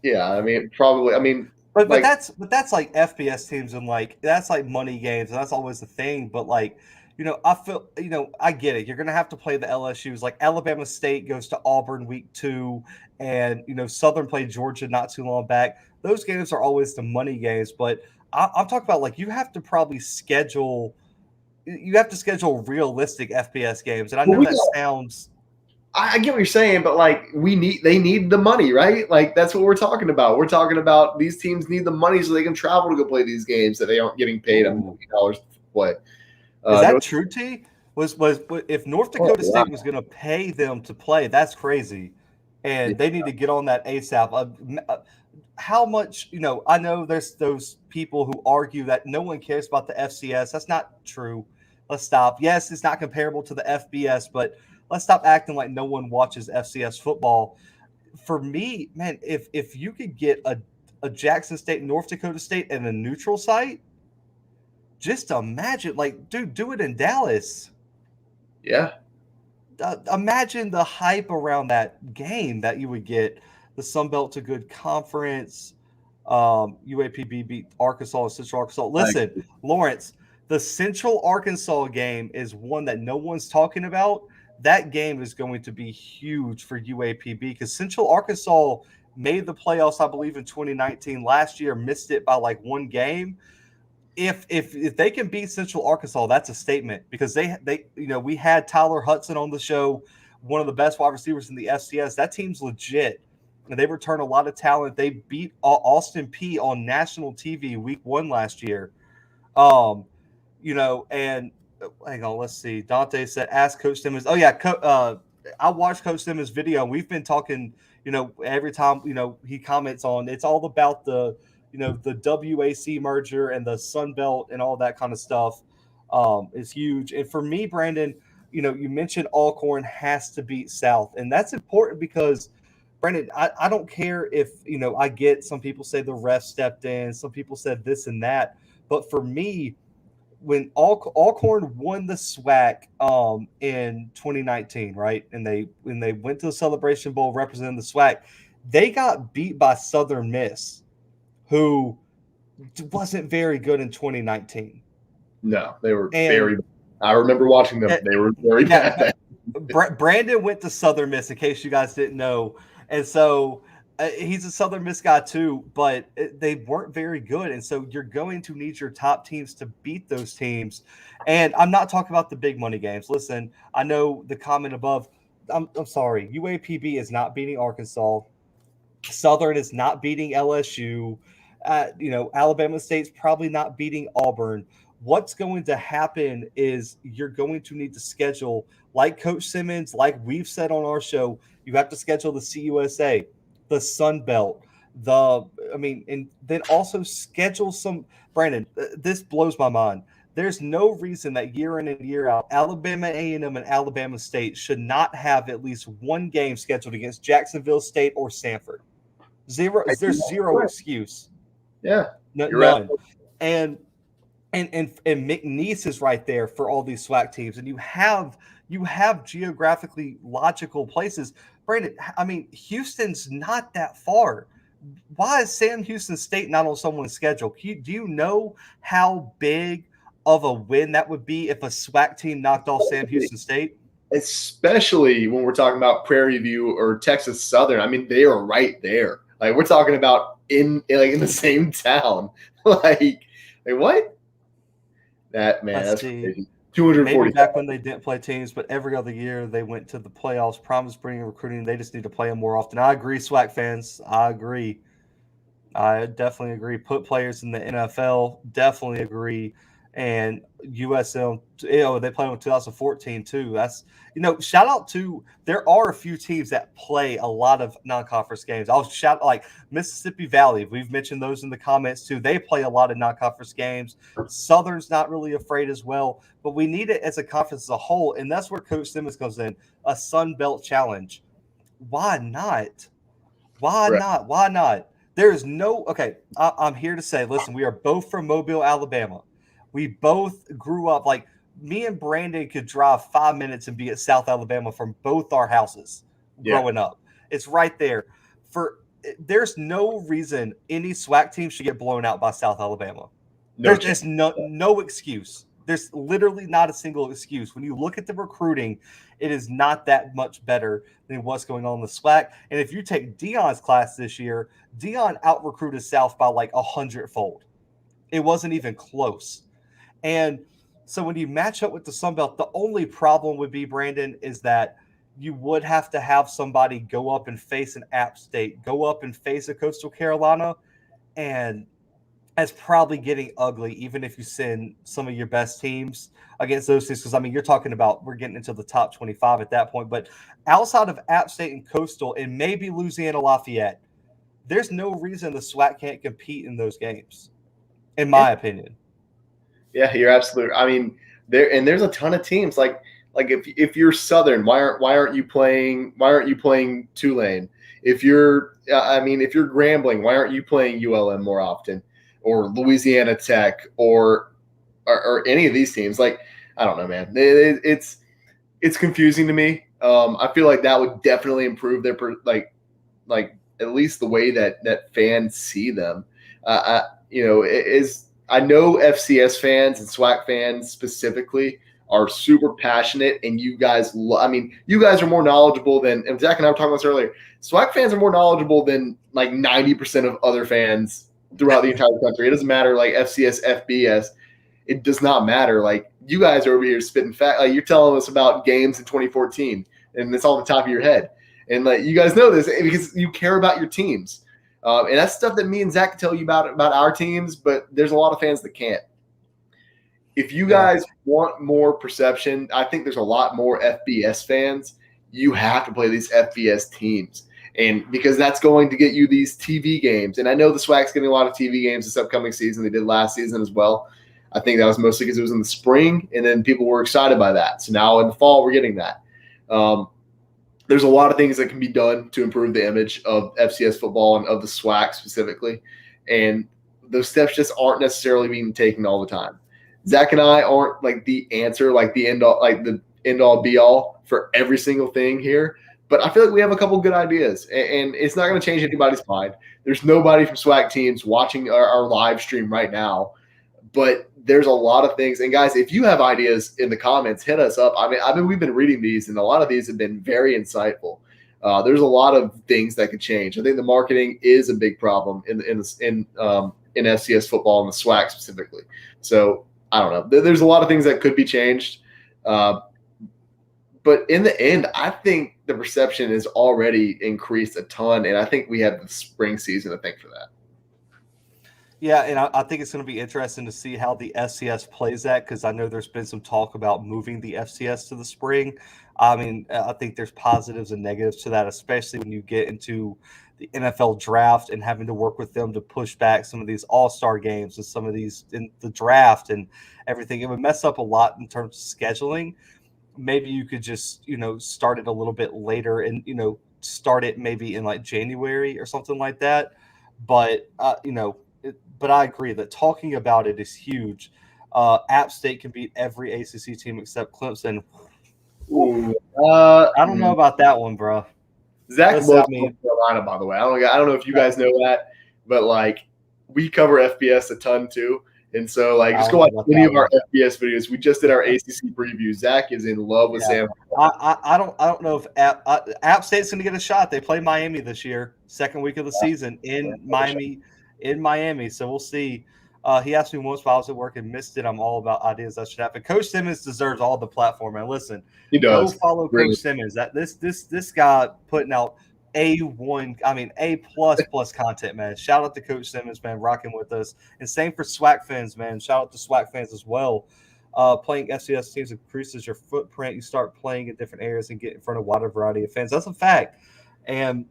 yeah, I mean, probably. I mean, but that's like FBS teams, and like that's like money games, and that's always the thing. But like, I feel, I get it. You're gonna have to play the LSU's. Like Alabama State goes to Auburn week 2, and Southern played Georgia not too long back. Those games are always the money games. But I'm talking about like you have to probably schedule. You have to schedule realistic FBS games, and I know that sounds. I get what you're saying, but like they need the money, right? Like that's what we're talking about. We're talking about these teams need the money so they can travel to go play these games that they aren't getting paid $1 million to play. Is that true, T? Was if North Dakota wow. State was going to pay them to play? That's crazy, and they need to get on that ASAP. How much? I know there's those people who argue that no one cares about the FCS. That's not true. Let's stop. Yes, it's not comparable to the FBS, but let's stop acting like no one watches FCS football. For me, man, if you could get a Jackson State, North Dakota State, and a neutral site, just imagine, like, dude, do it in Dallas. Yeah. Imagine the hype around that game that you would get. The Sun Belt's a good conference. UAPB beat Arkansas and Central Arkansas. Listen, Lawrence, the Central Arkansas game is one that no one's talking about. That game is going to be huge for UAPB because Central Arkansas made the playoffs, I believe, in 2019. Last year, missed it by like one game. If they can beat Central Arkansas, that's a statement because they we had Tyler Hudson on the show, one of the best wide receivers in the FCS. That team's legit, and they return a lot of talent. They beat Austin Peay on national TV week 1 last year. And hang on, let's see. Dante said, "Ask Coach Simmons." Oh yeah, I watched Coach Simmons' video, and we've been talking. Every time he comments on, it's all about the WAC merger and the Sun Belt and all that kind of stuff is huge. And for me, Brandon, you mentioned Alcorn has to beat South, and that's important because, Brandon, I don't care if I get some people say the ref stepped in, some people said this and that, but for me, when Alcorn won the SWAC in 2019, right, and when they went to the Celebration Bowl representing the SWAC, they got beat by Southern Miss, who wasn't very good in 2019. No, they were very bad. I remember watching them. They were very bad. Brandon went to Southern Miss, in case you guys didn't know. And so he's a Southern Miss guy too, but they weren't very good. And so you're going to need your top teams to beat those teams. And I'm not talking about the big money games. Listen, I know the comment above. I'm sorry. UAPB is not beating Arkansas. Southern is not beating LSU. Alabama State's probably not beating Auburn. What's going to happen is you're going to need to schedule, like Coach Simmons, like we've said on our show, you have to schedule the CUSA, the Sun Belt, and then also schedule some. Brandon, this blows my mind. There's no reason that year in and year out, Alabama A&M and Alabama State should not have at least one game scheduled against Jacksonville State or Stanford. There's zero excuse. Yeah, none. Right. And McNeese is right there for all these SWAC teams, and you have geographically logical places. Brandon, I mean, Houston's not that far. Why is Sam Houston State not on someone's schedule? Do you know how big of a win that would be if a SWAC team knocked off Sam Houston State? Especially when we're talking about Prairie View or Texas Southern. I mean, they are right there. Like we're talking about in the same town. like what? That's crazy. 240. Maybe back when they didn't play teams, but every other year they went to the playoffs. Promise bringing recruiting. They just need to play them more often. I agree, SWAC fans. I agree. I definitely agree. Put players in the NFL. Definitely agree. And USM, they played in 2014 too. That's shout out to, there are a few teams that play a lot of non-conference games. I'll shout like Mississippi Valley. We've mentioned those in the comments too. They play a lot of non-conference games. Southern's not really afraid as well, but we need it as a conference as a whole, and that's where Coach Simmons comes in. A Sun Belt Challenge. Why not? Why not? Why not? There is no I'm here to say, listen, we are both from Mobile, Alabama. We both grew up, like me and Brandon could drive 5 minutes and be at South Alabama from both our houses growing up. It's right there. There's no reason any SWAC team should get blown out by South Alabama. There's no excuse. There's literally not a single excuse. When you look at the recruiting, it is not that much better than what's going on in the SWAC. And if you take Dion's class this year, Dion out-recruited South by like 100-fold. It wasn't even close. And so when you match up with the Sun Belt, the only problem would be, Brandon, is that you would have to have somebody go up and face an App State, go up and face a Coastal Carolina, and that's probably getting ugly, even if you send some of your best teams against those teams. Because, I mean, you're talking about we're getting into the top 25 at that point. But outside of App State and Coastal and maybe Louisiana Lafayette, there's no reason the SWAC can't compete in those games, in my opinion. Yeah, you're absolutely. I mean, there's a ton of teams. Like if you're Southern, why aren't you playing Tulane? If you're Grambling, why aren't you playing ULM more often? Or Louisiana Tech, or any of these teams? Like, I don't know, man. It's confusing to me. I feel like that would definitely improve their like at least the way that fans see them. I know FCS fans and SWAC fans specifically are super passionate, and you guys you guys are more knowledgeable than, and Zach and I were talking about this earlier. SWAC fans are more knowledgeable than like 90% of other fans throughout the entire country. It doesn't matter, like FCS, FBS. It does not matter. Like, you guys are over here spitting fact. Like, you're telling us about games in 2014, and it's all on the top of your head. And like, you guys know this because you care about your teams. And that's stuff that me and Zach can tell you about our teams, but there's a lot of fans that can't. If you guys want more perception, I think there's a lot more FBS fans. You have to play these FBS teams. And because that's going to get you these TV games. And I know the SWAC's getting a lot of TV games this upcoming season. They did last season as well. I think that was mostly because it was in the spring, and then people were excited by that. So now in the fall, we're getting that. There's a lot of things that can be done to improve the image of FCS football and of the SWAC specifically. And those steps just aren't necessarily being taken all the time. Zach and I aren't like the answer, like the end all be all for every single thing here. But I feel like we have a couple good ideas, and it's not going to change anybody's mind. There's nobody from SWAC teams watching our live stream right now, but there's a lot of things. And guys, if you have ideas in the comments, hit us up. I mean, we've been reading these, and a lot of these have been very insightful. There's a lot of things that could change. I think the marketing is a big problem in FCS football and the SWAC specifically. So I don't know. There's a lot of things that could be changed. But in the end, I think the perception has already increased a ton, and I think we have the spring season to thank for that. Yeah, and I think it's going to be interesting to see how the FCS plays that, because I know there's been some talk about moving the FCS to the spring. I mean, I think there's positives and negatives to that, especially when you get into the NFL draft and having to work with them to push back some of these all-star games and some of these in the draft and everything. It would mess up a lot in terms of scheduling. Maybe you could just, start it a little bit later and, start it maybe in like January or something like that. But, but I agree that talking about it is huge. App State can beat every ACC team except Clemson. I don't know about that one, bro. Zach loves North Carolina, by the way. I don't know if you guys know that, but like, we cover FBS a ton too. And so, like, just go watch any of our FBS videos. We just did our ACC preview. Zach is in love with Sam. I don't know if App State's going to get a shot. They play Miami this year, second week of the season in Miami. So we'll see. He asked me once while I was at work and missed it. I'm all about ideas that should happen. Coach Simmons deserves all the platform, man. Listen, he does. Go follow Coach Simmons. This guy putting out A plus content, man. Shout out to Coach Simmons, man, rocking with us. And same for SWAC fans, man. Shout out to SWAC fans as well. Playing FCS teams increases your footprint. You start playing in different areas and get in front of a wider variety of fans. That's a fact. And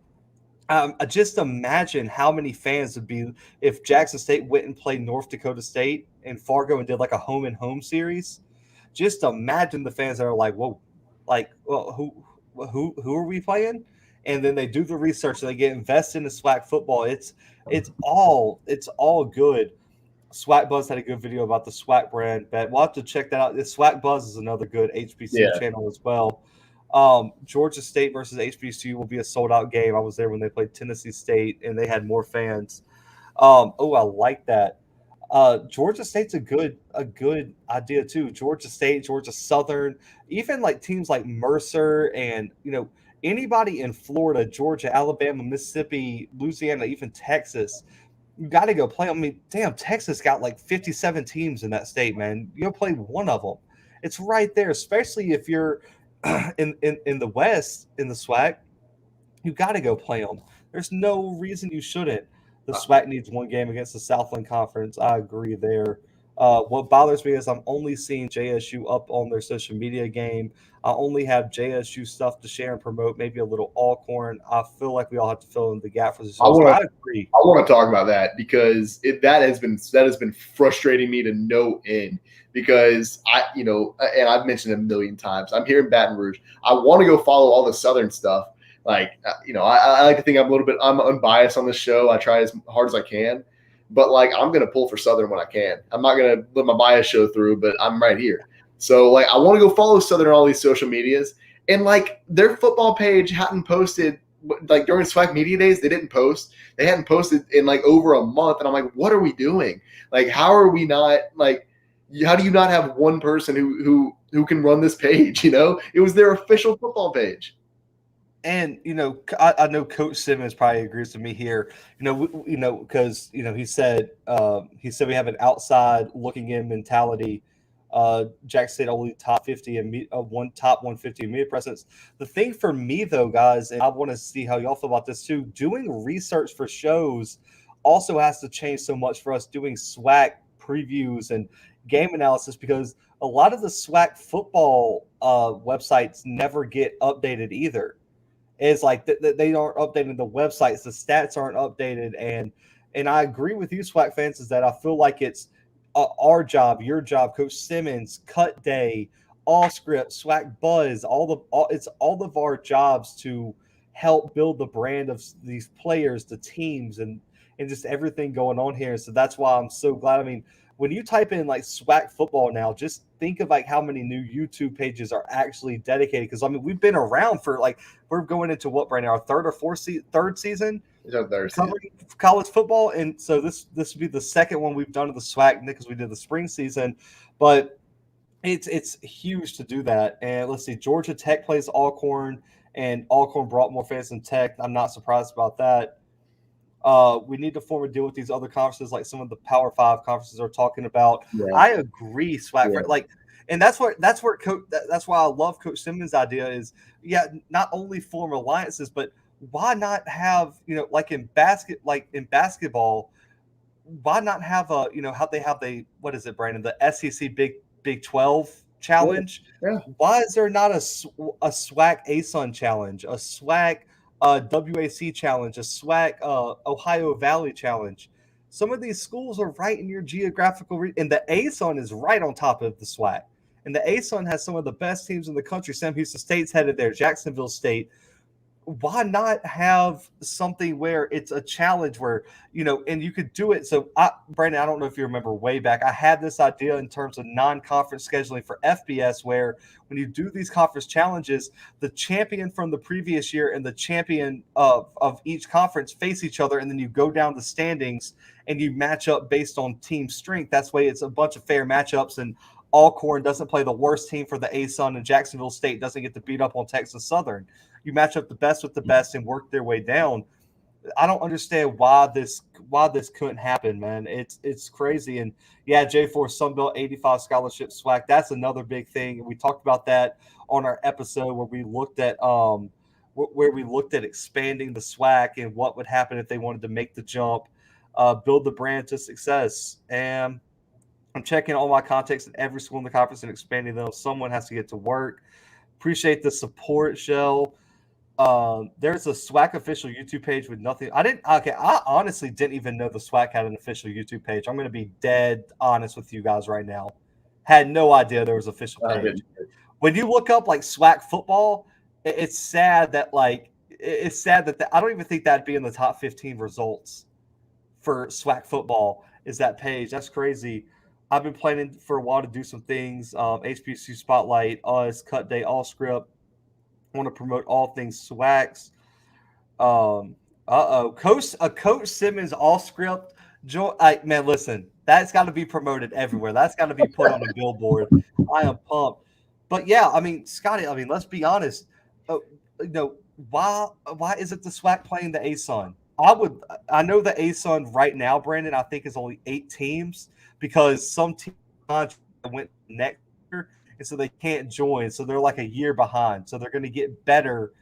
just imagine how many fans would be if Jackson State went and played North Dakota State and Fargo and did like a home and home series. Just imagine the fans that are like, whoa, like, well, who are we playing? And then they do the research and they get invested in the SWAC football. It's all good. SWAC Buzz had a good video about the SWAC brand, but we'll have to check that out. The SWAC Buzz is another good HBCU channel as well. Georgia State versus HBCU will be a sold-out game. I was there when they played Tennessee State, and they had more fans. I like that. Georgia State's a good idea too. Georgia State, Georgia Southern, even like teams like Mercer and anybody in Florida, Georgia, Alabama, Mississippi, Louisiana, even Texas. You got to go play. I mean, damn, Texas got like 57 teams in that state, man. You go play one of them. It's right there, especially if you're in the West, in the SWAC, you got to go play them. There's no reason you shouldn't. The SWAC needs one game against the Southland Conference. I agree there. What bothers me is I'm only seeing JSU up on their social media game. I only have JSU stuff to share and promote, maybe a little Alcorn. I feel like we all have to fill in the gap for this. I agree. want to talk about that because that has been frustrating me to no end. Because and I've mentioned it a million times. I'm here in Baton Rouge. I want to go follow all the Southern stuff. I like to think I'm unbiased on this show. I try as hard as I can, but I'm going to pull for Southern when I can. I'm not going to let my bias show through, but I'm right here. So I want to go follow Southern on all these social medias, and their football page hadn't posted during SWAC media days. They didn't post. They hadn't posted in over a month, and I'm like, what are we doing? How are we not how do you not have one person who can run this page? It was their official football page. And I know Coach Simmons probably agrees with me here. Because he said we have an outside looking in mentality. Jack State only top 50 and one top 150 media presence. The thing for me though, guys, and I want to see how y'all feel about this too. Doing research for shows also has to change so much for us doing SWAC previews and game analysis, because a lot of the SWAC football websites never get updated either. It's they aren't updating the websites, the stats aren't updated, and I agree with you, SWAC fans, is that I feel like it's our job, your job, Coach Simmons, Cut Day, All Script, SWAC Buzz, it's all of our jobs to help build the brand of these players, the teams, and just everything going on here. So that's why I'm so glad. I mean, when you type in SWAC football now, just think of how many new YouTube pages are actually dedicated. Because we've been around for we're going into what, Brandon, our third season covering college football, and so this would be the second one we've done to the SWAC because we did the spring season, but it's huge to do that. And let's see, Georgia Tech plays Alcorn, and Alcorn brought more fans than Tech. I'm not surprised about that. We need to form a deal with these other conferences, like some of the Power 5 conferences are talking about. Yeah. I agree, SWAC. Yeah. And that's why I love Coach Simmons' idea is, not only form alliances, but why not have, in basketball, why not have how they have what is it, Brandon, the SEC Big 12 challenge? Yeah. Why is there not a SWAC ASUN challenge, a SWAC WAC challenge, a SWAC Ohio Valley challenge? Some of these schools are right in your geographical and the ASUN is right on top of the SWAC. And the ASUN has some of the best teams in the country. Sam Houston State's headed there, Jacksonville State. Why not have something where it's a challenge where, and you could do it. So, Brandon, I don't know if you remember way back, I had this idea in terms of non-conference scheduling for FBS, where when you do these conference challenges, the champion from the previous year and the champion of each conference face each other, and then you go down the standings and you match up based on team strength. That's way it's a bunch of fair matchups, and Alcorn doesn't play the worst team for the ASUN, and Jacksonville State doesn't get to beat up on Texas Southern. You match up the best with the best and work their way down. I don't understand why this couldn't happen, man. It's crazy. And yeah, J4 Sunbelt 85 scholarship SWAC. That's another big thing. We talked about that on our episode where we looked at expanding the SWAC and what would happen if they wanted to make the jump, build the brand to success. And I'm checking all my contacts in every school in the conference and expanding them. Someone has to get to work. Appreciate the support, Shell. There's a SWAC official YouTube page with nothing. I honestly didn't even know the SWAC had an official YouTube page. I'm going to be dead honest with you guys right now. Had no idea there was an official page. When you look up SWAC football, it's sad that I don't even think that'd be in the top 15 results for SWAC football is that page. That's crazy. I've been planning for a while to do some things. HBCU Spotlight, us, Cut Day, All Script. I want to promote all things SWACs. Coach Simmons All Script. Man, listen, that's got to be promoted everywhere. That's got to be put on a billboard. I am pumped. But yeah, Scotty, let's be honest. Why isn't the SWAC playing the ASUN? I know the ASUN right now, Brandon, I think is only 8 teams because some teams went next year and so they can't join. So they're like a year behind. So they're going to get better.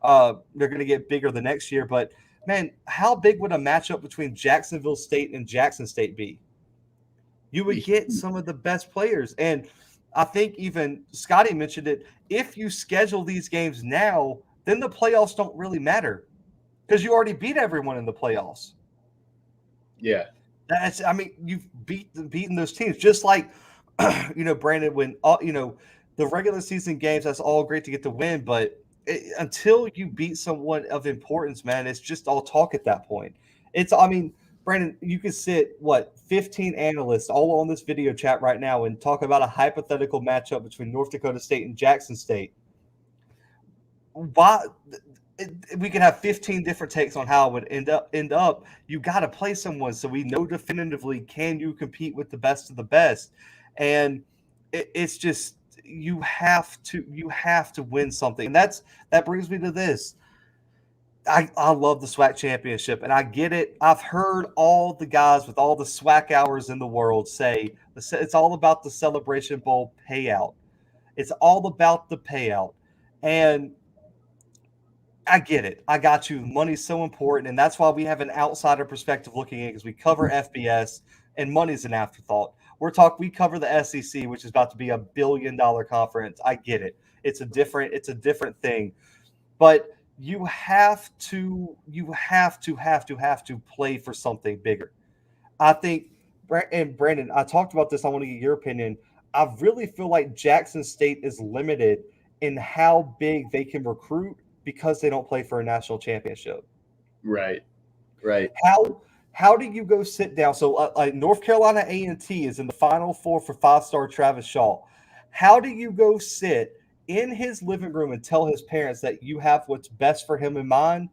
They're going to get bigger the next year. But man, how big would a matchup between Jacksonville State and Jackson State be? You would get some of the best players. And I think even Scotty mentioned it. If you schedule these games now, then the playoffs don't really matter because you already beat everyone in the playoffs. Yeah. You've beaten those teams just like, Brandon, when the regular season games, that's all great to get the win, but until you beat someone of importance, man, it's just all talk at that point. Brandon, you could sit 15 analysts all on this video chat right now and talk about a hypothetical matchup between North Dakota State and Jackson State. Why? We could have 15 different takes on how it would end up. You got to play someone so we know definitively, can you compete with the best of the best? And it's just, you have to win something. And that brings me to this. I love the SWAC championship, and I get it. I've heard all the guys with all the SWAC hours in the world say it's all about the Celebration Bowl payout. It's all about the payout. And I get it. I got you. Money's so important, and that's why we have an outsider perspective looking in, because we cover FBS, and money's an afterthought. We cover the SEC, which is about to be $1 billion conference. I get it. It's a different thing. But you have to play for something bigger. I think, and Brandon, I talked about this. I want to get your opinion. I really feel like Jackson State is limited in how big they can recruit because they don't play for a national championship. Right. How do you go sit down? So North Carolina A&T is in the Final Four for 5-star Travis Shaw. How do you go sit in his living room and tell his parents that you have what's best for him in mind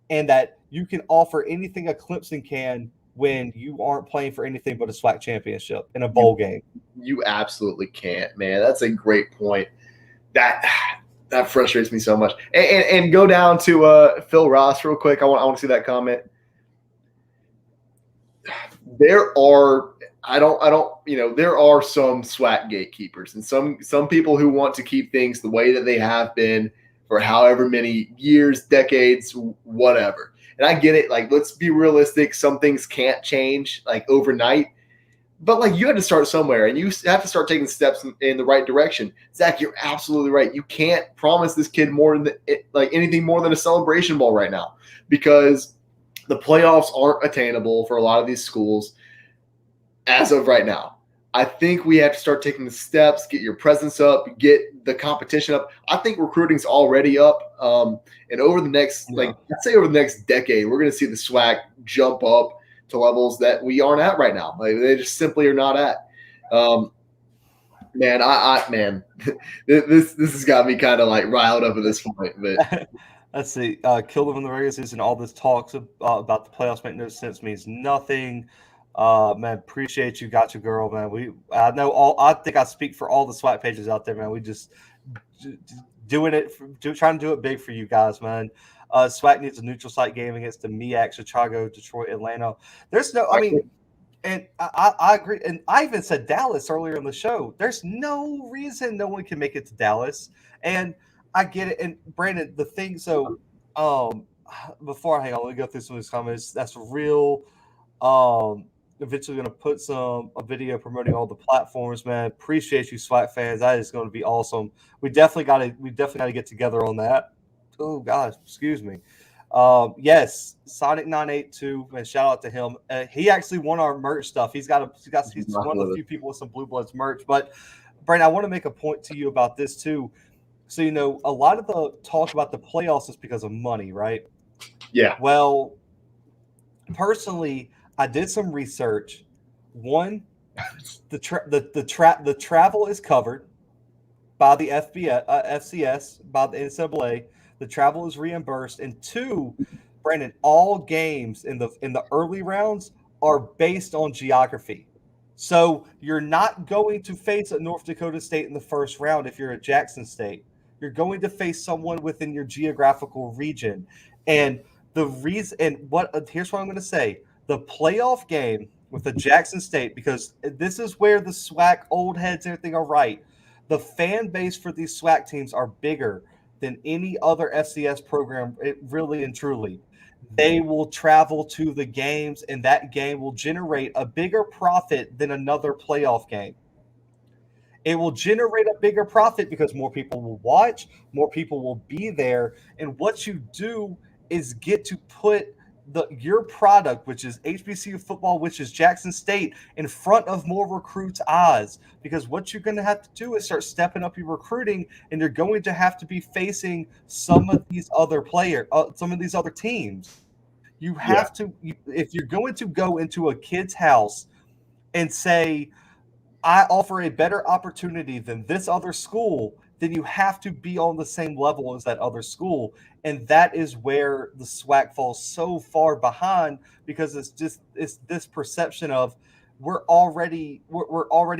and that you can offer anything a Clemson can when you aren't playing for anything but a SWAC championship in a bowl game? You absolutely can't, man. That's a great point. That frustrates me so much. And go down to Phil Ross real quick. I want to see that comment. There are some SWAC gatekeepers and some people who want to keep things the way that they have been for however many years, decades, whatever. And I get it. Like, let's be realistic. Some things can't change like overnight, but you had to start somewhere, and you have to start taking steps in the right direction. Zach, you're absolutely right. You can't promise this kid more than anything more than a Celebration Bowl right now, because the playoffs aren't attainable for a lot of these schools as of right now. I think we have to start taking the steps, get your presence up, get the competition up. I think recruiting's already up. And over the next, let's say over the next decade, we're going to see the SWAC jump up to levels that we aren't at right now. They just simply are not at. Man, this has got me kind of riled up at this point. But let's see. Kill them in the regular season. All this talks about the playoffs make no sense, means nothing. Man, appreciate you. Got your girl, man. I think I speak for all the SWAC pages out there, man. We just trying to do it big for you guys, man. SWAC needs a neutral site game against the MEAC, Chicago, Detroit, Atlanta. And I agree. And I even said Dallas earlier in the show. There's no reason no one can make it to Dallas. And I get it. And Brandon, the thing, so before I hang on, let me go through some of these comments. That's real. Eventually going to put a video promoting all the platforms, man. Appreciate you, SWAC fans. That is going to be awesome. We definitely got to get together on that. Oh gosh, excuse me. Yes, Sonic982, man. Shout out to him. He actually won our merch stuff. He's one of the few people with some Bluebloods merch. But Brandon, I want to make a point to you about this too. So a lot of the talk about the playoffs is because of money, right? Yeah. Well, personally, I did some research. One, the travel is covered by the FCS, by the NCAA. The travel is reimbursed. And two, Brandon, all games in the early rounds are based on geography. So you're not going to face a North Dakota State in the first round if you're at Jackson State. You're going to face someone within your geographical region. And the reason, here's what I'm going to say. The playoff game with the Jackson State, because this is where the SWAC old heads and everything are right. The fan base for these SWAC teams are bigger than any other FCS program, really and truly. They will travel to the games, and that game will generate a bigger profit than another playoff game. It will generate a bigger profit because more people will watch, more people will be there. And what you do is get to put your product, which is HBCU football, which is Jackson State, in front of more recruits' eyes. Because what you're going to have to do is start stepping up your recruiting, and you're going to have to be facing some of these other some of these other teams. You have to, if you're going to go into a kid's house and say, I offer a better opportunity than this other school, then you have to be on the same level as that other school. And that is where the SWAC falls so far behind, because it's this perception of we're already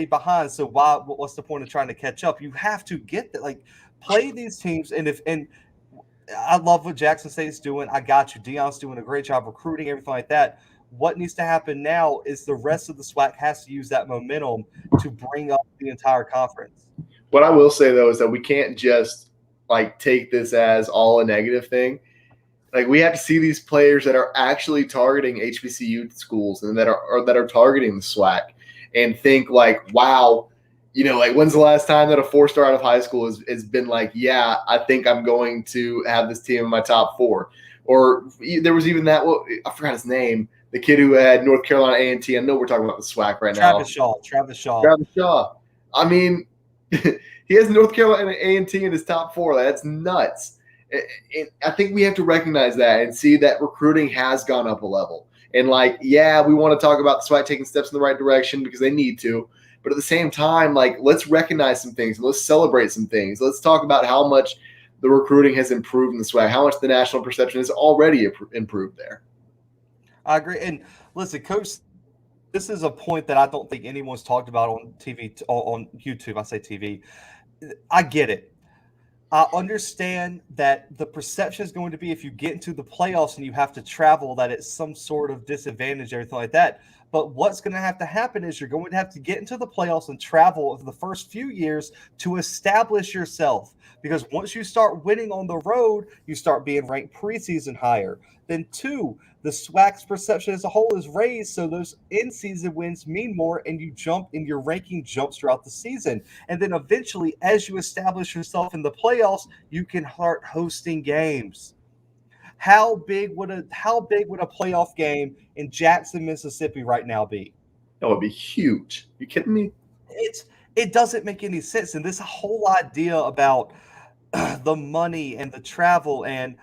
behind. So what's the point of trying to catch up? You have to get that, like, play these teams. And I love what Jackson State's doing. I got you. Deion's doing a great job recruiting, everything like that. What needs to happen now is the rest of the SWAC has to use that momentum to bring up the entire conference. What I will say, though, is that we can't just take this as all a negative thing. Like, we have to see these players that are actually targeting HBCU schools and that are targeting the SWAC and think wow, when's the last time that a 4-star out of high school has been yeah, I think I'm going to have this team in my top 4. Or there was even that, I forgot his name, the kid who had North Carolina A&T. I know we're talking about the SWAC right now. Travis Shaw. I mean, he has North Carolina A&T in his top 4. That's nuts. And I think we have to recognize that and see that recruiting has gone up a level. And we want to talk about the SWAC taking steps in the right direction because they need to. But at the same time, let's recognize some things. Let's celebrate some things. Let's talk about how much the recruiting has improved in the SWAC, how much the national perception has already improved there. I agree. And listen, Coach, this is a point that I don't think anyone's talked about on TV, on YouTube. I say TV. I get it. I understand that the perception is going to be if you get into the playoffs and you have to travel, that it's some sort of disadvantage, everything like that. But what's going to happen is you're going to have to get into the playoffs and travel for the first few years to establish yourself. Because once you start winning on the road, you start being ranked preseason higher. Then 2, the SWAC's perception as a whole is raised, so those in-season wins mean more, and you jump in your ranking jumps throughout the season. And then eventually, as you establish yourself in the playoffs, you can start hosting games. How big would a playoff game in Jackson, Mississippi right now be? That would be huge. You kidding me? It doesn't make any sense. And this whole idea about the money and the travel and,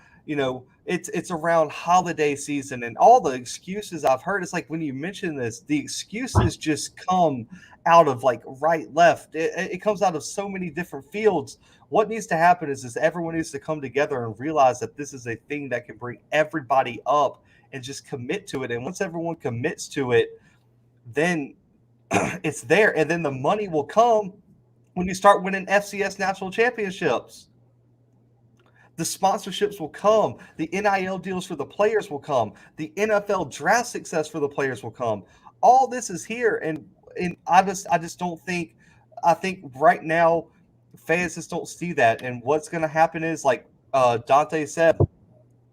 it's around holiday season and all the excuses I've heard. It's like when you mention this, the excuses just come out of right, left. It comes out of so many different fields. What needs to happen is everyone needs to come together and realize that this is a thing that can bring everybody up and just commit to it. And once everyone commits to it, then it's there. And then the money will come when you start winning FCS national championships. The sponsorships will come. The NIL deals for the players will come. The NFL draft success for the players will come. All this is here. And I just don't think – I think right now fans just don't see that. And what's going to happen is, like Dante said,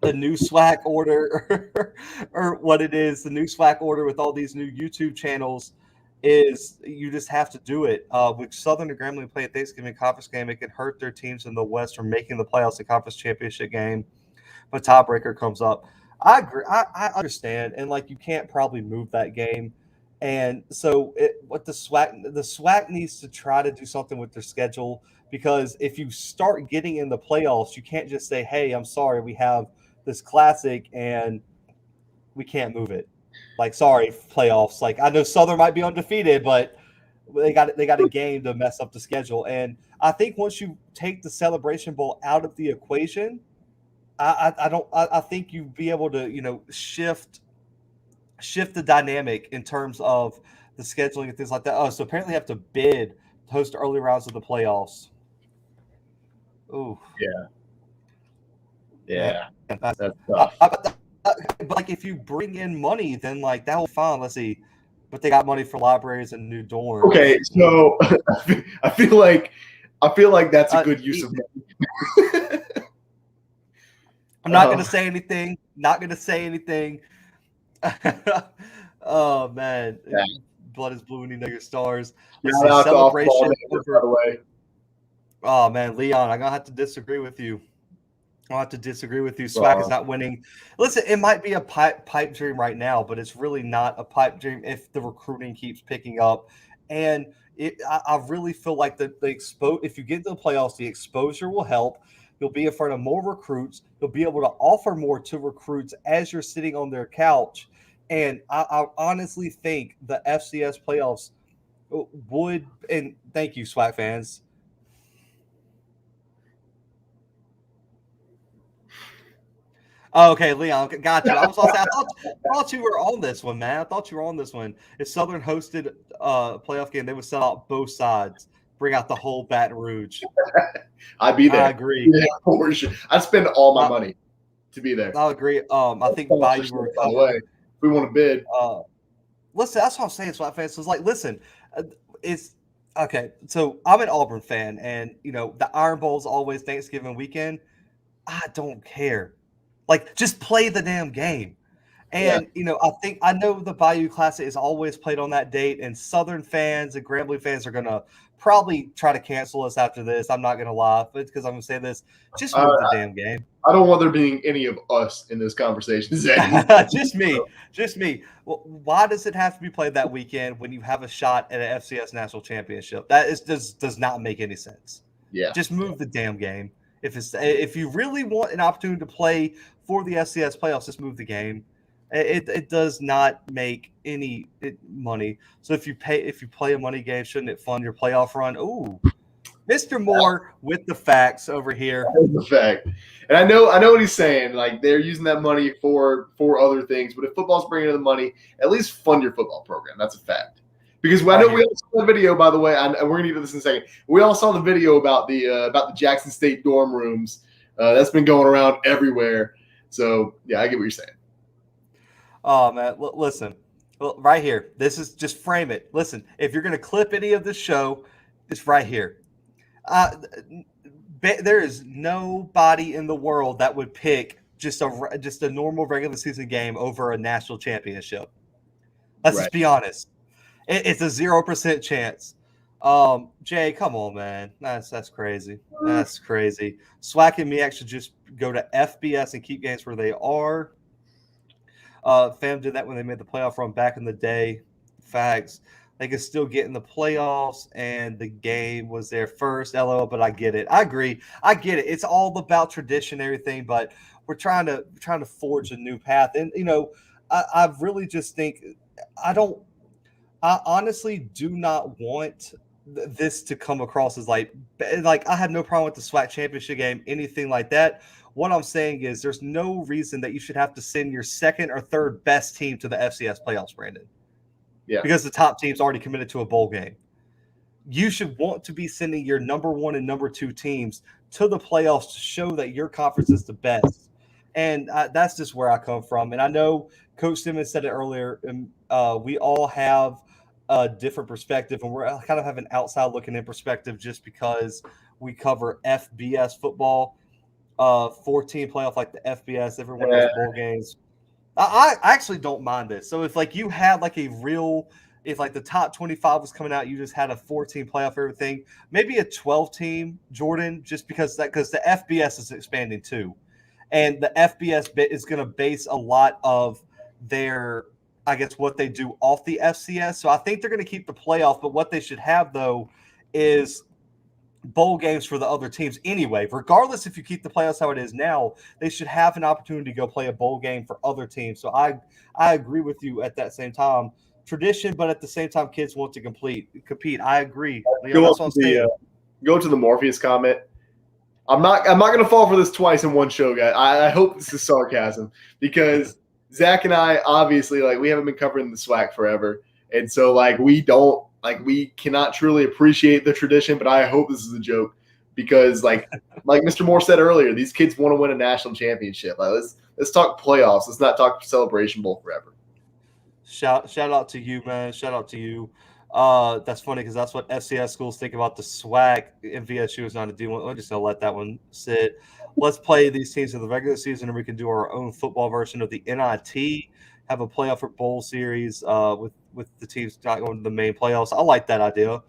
the new SWAC order or what it is, the new SWAC order with all these new YouTube channels is you just have to do it. With Southern and Grambling play a Thanksgiving conference game, it can hurt their teams in the West from making the playoffs, the conference championship game. But tiebreaker comes up. I agree. I understand, and you can't probably move that game. And so, what the SWAC needs to try to do something with their schedule, because if you start getting in the playoffs, you can't just say, "Hey, I'm sorry, we have this classic and we can't move it." Sorry, playoffs. I know Southern might be undefeated, but they got a game to mess up the schedule. And I think once you take the Celebration Bowl out of the equation, I think you'd be able to shift the dynamic in terms of the scheduling and things like that. Oh, so apparently you have to bid to host early rounds of the playoffs. Ooh. Yeah. That's tough. But if you bring in money, then that will be fine. Let's see. But they got money for libraries and new dorms. Okay, so I feel like I feel like that's a good use of money. I'm not going to say anything. Not going to say anything. Oh, man. Yeah. Blood is blue and you know your stars. Celebration over, by the way. Oh, man, Leon, I'm going to have to disagree with you. I'll have to disagree with you. Swac is not winning. Listen, it might be a pipe dream right now, but it's really not a pipe dream if the recruiting keeps picking up. And I really feel like if you get to the playoffs, the exposure will help. You'll be in front of more recruits. You'll be able to offer more to recruits as you're sitting on their couch. And I honestly think the FCS playoffs would – and thank you, Swac fans. Oh, okay, Leon, got you. I thought you were on this one, man. I thought you were on this one. If Southern hosted a playoff game, they would sell out both sides, bring out the whole Baton Rouge. I'd be there. I agree. Yeah, for sure. I'd spend all my money to be there. I agree. I think Bayou will recover. By the way, if we want to bid. Listen, that's what I'm saying, Swat fans. So it's like, listen, it's okay. So I'm an Auburn fan, and the Iron Bowl is always Thanksgiving weekend. I don't care. Like, just play the damn game. And, I know the Bayou Classic is always played on that date, and Southern fans and Grambling fans are going to probably try to cancel us after this. I'm not going to lie, but because I'm going to say this, just move the damn game. I don't want there being any of us in this conversation. Just me. Well, why does it have to be played that weekend when you have a shot at an FCS national championship? That does not make any sense. Yeah. Just move the damn game. If you really want an opportunity to play for the FCS playoffs, just move the game. It does not make any money. So if you play a money game, shouldn't it fund your playoff run? Ooh, Mr. Moore with the facts over here. The fact, and I know what he's saying. Like, they're using that money for other things, but if football's bringing in the money, at least fund your football program. That's a fact. Because I know we all saw the video, by the way, and we're going to get to this in a second. We all saw the video about the Jackson State dorm rooms. That's been going around everywhere. So, yeah, I get what you're saying. Oh, man, listen. Right here. This is – just frame it. Listen, if you're going to clip any of the show, it's right here. There is nobody in the world that would pick just a normal regular season game over a national championship. Let's just be honest. It's a 0% chance. Jay, come on, man. That's crazy. That's crazy. Swac and me actually just go to FBS and keep games where they are. Fam did that when they made the playoff run back in the day. Facts. They could still get in the playoffs, and the game was there first. LOL, but I get it. I agree. I get it. It's all about tradition and everything, but we're trying to forge a new path. And, I really just think I honestly do not want this to come across as like I have no problem with the SWAC championship game, anything like that. What I'm saying is there's no reason that you should have to send your second or third best team to the FCS playoffs, Brandon. Yeah. Because the top team's already committed to a bowl game. You should want to be sending your number one and number two teams to the playoffs to show that your conference is the best. And that's just where I come from. And I know Coach Simmons said it earlier, and we all have a different perspective, and we're kind of have an outside looking in perspective just because we cover FBS football, 14 playoff like the FBS, everyone has bowl games. I actually don't mind this. So if you had if the top 25 was coming out, you just had a 14 playoff everything, maybe a 12 team, Jordan, just because the FBS is expanding too. And the FBS bit is going to base a lot of their, I guess, what they do off the FCS. So I think they're going to keep the playoff, but what they should have though is bowl games for the other teams anyway. Regardless if you keep the playoffs how it is now, they should have an opportunity to go play a bowl game for other teams. So I agree with you at that same time. Tradition, but at the same time, kids want to compete. I agree. That's what I'm saying. Go to the Morpheus comment. I'm not going to fall for this twice in one show, guys. I hope this is sarcasm because Zach and I obviously we haven't been covering the SWAC forever, and so we cannot truly appreciate the tradition, but I hope this is a joke because like Mr. Moore said earlier, these kids want to win a national championship. Let's talk playoffs. Let's not talk Celebration Bowl forever. Shout out to you, man. Shout out to you. That's funny because that's what FCS schools think about the SWAC, and VSU is not a D1. We're just going to let that one sit. Let's play these teams in the regular season, and we can do our own football version of the NIT, have a playoff or bowl series with the teams not going to the main playoffs. I like that idea.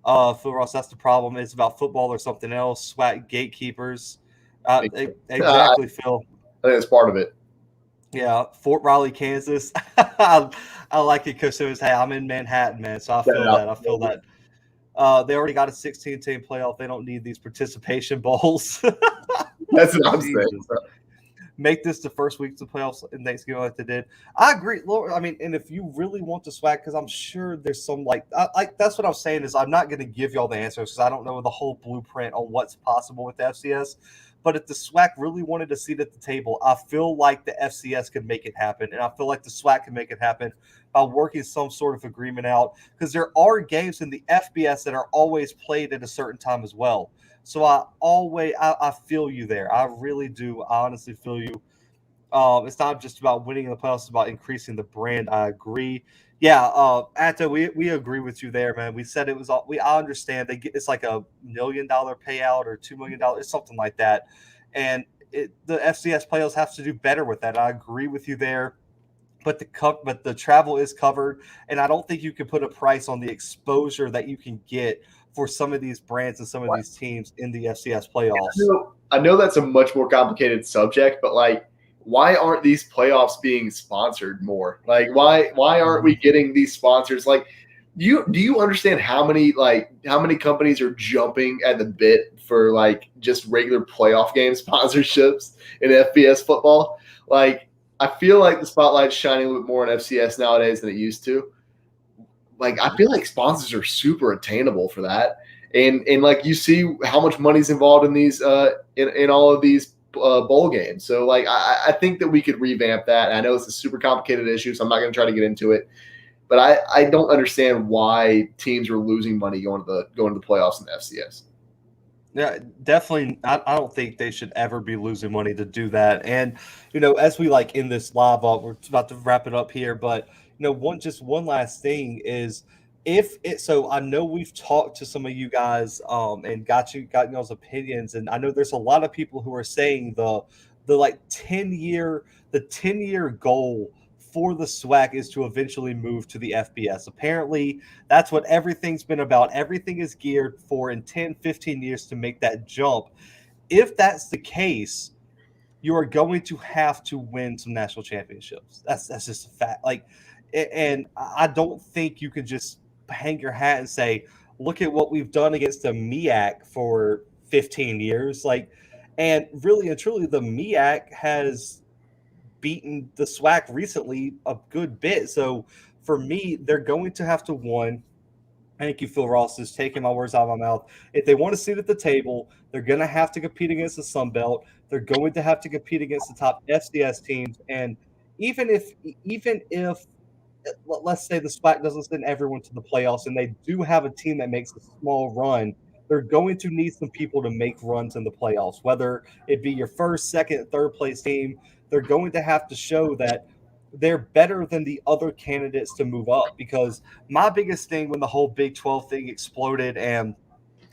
Phil Ross, that's the problem. It's about football or something else. SWAC gatekeepers. Exactly, Phil. I think that's part of it. Yeah, Fort Riley, Kansas. I like it because it was, hey, I'm in Manhattan, man, so I feel that. I feel that. They already got a 16-team playoff. They don't need these participation bowls. That's what I'm saying. Make this the first week of the playoffs in Thanksgiving like they did. I agree, Lord. I mean, and if you really want to SWAC, because I'm sure there's some that's what I'm saying is I'm not going to give y'all the answers because I don't know the whole blueprint on what's possible with the FCS. But if the SWAC really wanted a seat at the table, I feel like the FCS could make it happen. And I feel like the SWAC can make it happen by working some sort of agreement out. Because there are games in the FBS that are always played at a certain time as well. So I feel you there. I really do. I honestly feel you. It's not just about winning in the playoffs. It's about increasing the brand. I agree. Yeah, Atto, we agree with you there, man. We said it was all. I understand it's like $1 million payout or $2 million, it's something like that, and the FCS players have to do better with that. I agree with you there, but the travel is covered, and I don't think you can put a price on the exposure that you can get for some of these brands and some of these teams in the FCS playoffs. I know that's a much more complicated subject, but like, why aren't these playoffs being sponsored more? Like, why aren't we getting these sponsors? Like, do you understand how many companies are jumping at the bit for like just regular playoff game sponsorships in FBS football? Like, I feel like the spotlight's shining a little bit more on FCS nowadays than it used to. Like, I feel like sponsors are super attainable for that. And like, you see how much money's involved in these in all of these bowl games. So like, I think that we could revamp that. And I know it's a super complicated issue, so I'm not going to try to get into it. But I don't understand why teams are losing money going to the playoffs in the FCS. Yeah, definitely. I don't think they should ever be losing money to do that. And, as we in this live up, we're about to wrap it up here, but one last thing is so I know we've talked to some of you guys and got y'all's opinions, and I know there's a lot of people who are saying the 10-year goal for the SWAC is to eventually move to the FBS. Apparently, that's what everything's been about. Everything is geared for in 10, 15 years to make that jump. If that's the case, you are going to have to win some national championships. That's just a fact. And I don't think you can just hang your hat and say, look at what we've done against the MEAC for 15 years. And really and truly, the MEAC has beaten the SWAC recently a good bit. So for me, they're going to have to win. Thank you, Phil Ross, is taking my words out of my mouth. If they want to sit at the table, they're going to have to compete against the Sun Belt. They're going to have to compete against the top FCS teams. And even if let's say the SWAC doesn't send everyone to the playoffs and they do have a team that makes a small run, they're going to need some people to make runs in the playoffs, whether it be your first, second, third place team. They're going to have to show that they're better than the other candidates to move up, because my biggest thing when the whole Big 12 thing exploded, and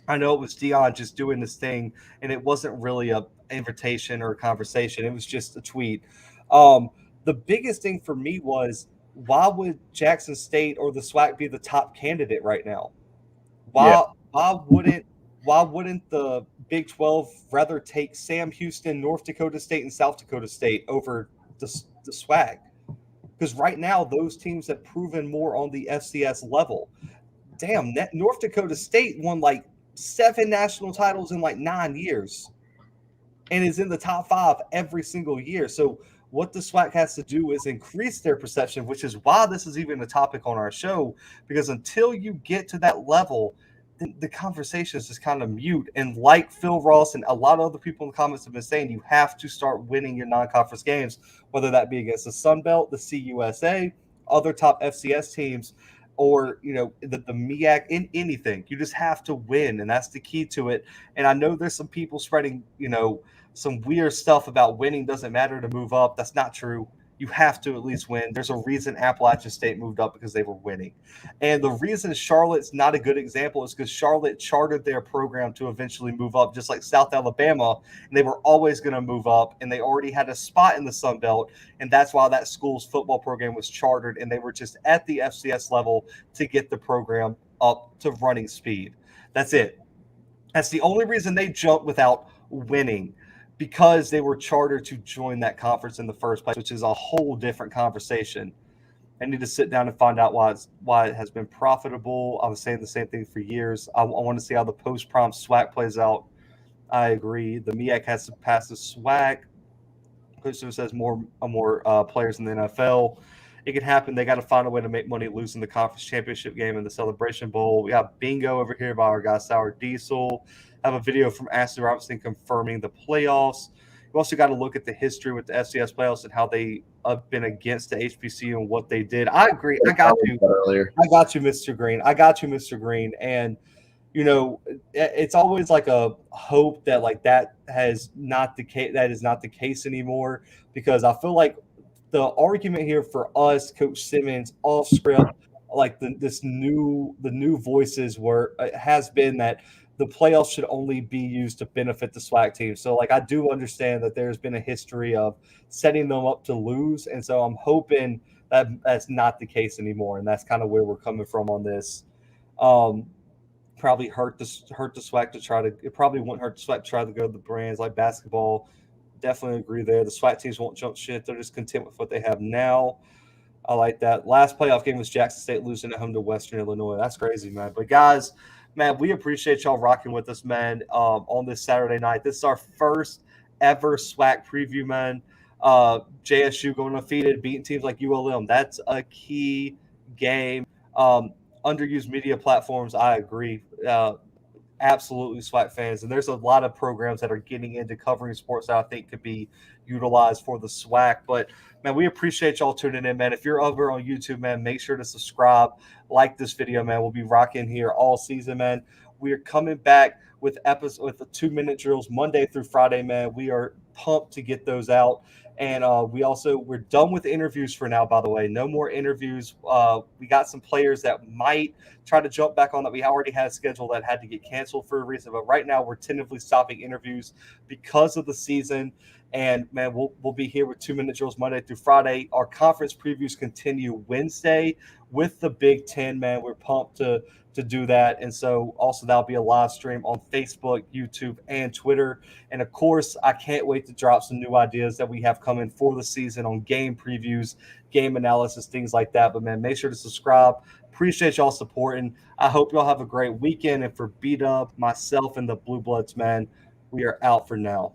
I know it was Dion just doing this thing, and it wasn't really an invitation or a conversation. It was just a tweet. The biggest thing for me was, why would Jackson State or the SWAC be the top candidate right now? Why wouldn't the Big 12 rather take Sam Houston, North Dakota State, and South Dakota State over the SWAC? Because right now, those teams have proven more on the FCS level. Damn, North Dakota State won 7 national titles in 9 years and is in the top 5 every single year. So what the SWAC has to do is increase their perception, which is why this is even a topic on our show, because until you get to that level, the conversation is just kind of mute. And like Phil Ross and a lot of other people in the comments have been saying, you have to start winning your non-conference games, whether that be against the Sun Belt, the CUSA, other top FCS teams, or the MEAC, in anything. You just have to win, and that's the key to it. And I know there's some people spreading some weird stuff about winning doesn't matter to move up. That's not true. you have to at least win. There's a reason Appalachian State moved up because they were winning. And the reason Charlotte's not a good example is because Charlotte chartered their program to eventually move up, just like South Alabama, and they were always going to move up, and they already had a spot in the Sun Belt, and that's why that school's football program was chartered, and they were just at the FCS level to get the program up to running speed. That's it. That's the only reason they jumped without winning, because they were chartered to join that conference in the first place, which is a whole different conversation. I need to sit down and find out why it has been profitable. I was saying the same thing for years. I want to see how the post-prom SWAC plays out. I agree. The MEAC has to pass the SWAC. Coach says more players in the NFL. It can happen. They got to find a way to make money losing the conference championship game in the Celebration Bowl. We got bingo over here by our guy Sour Diesel. I have a video from Ashley Robinson confirming the playoffs. You also got to look at the history with the FCS playoffs and how they have been against the HBCU and what they did. I agree. I got you. I got you, Mr. Green. And it's always like a hope that like that is not the case anymore, because I feel like the argument here for us, Coach Simmons, off script, like the new voices has been that the playoffs should only be used to benefit the SWAC team. So like I do understand that there's been a history of setting them up to lose, and so I'm hoping that that's not the case anymore, and that's kind of where we're coming from on this. Probably hurt the SWAC to try to. It probably wouldn't hurt the SWAC to try to go to the brands like basketball. Definitely agree there. The SWAC teams won't jump shit. They're just content with what they have now. I like that. Last playoff game was Jackson State losing at home to Western Illinois. That's crazy, man. But guys, man, we appreciate y'all rocking with us, man, on this Saturday night. This is our first ever SWAC preview, man. JSU going undefeated, beating teams like ULM. That's a key game. Underused media platforms, I agree. Absolutely, SWAC fans. And there's a lot of programs that are getting into covering sports that I think could be utilized for the SWAC. But, man, we appreciate y'all tuning in, man. If you're over on YouTube, man, make sure to subscribe, like this video, man. We'll be rocking here all season, man. We are coming back with the 2-minute drills Monday through Friday, man. We are pumped to get those out. And we're done with interviews for now, by the way. No more interviews. We got some players that might try to jump back on that we already had a schedule that had to get canceled for a reason. But right now we're tentatively stopping interviews because of the season. And, man, we'll be here with 2-minute drills Monday through Friday. Our conference previews continue Wednesday with the Big Ten, man. We're pumped to do that. And so also that'll be a live stream on Facebook, YouTube, and Twitter. And of course, I can't wait to drop some new ideas that we have coming for the season on game previews, game analysis, things like that. But man, make sure to subscribe. Appreciate y'all supporting. I hope y'all have a great weekend. And for B-Dub, myself, and the Bluebloods, man, we are out for now.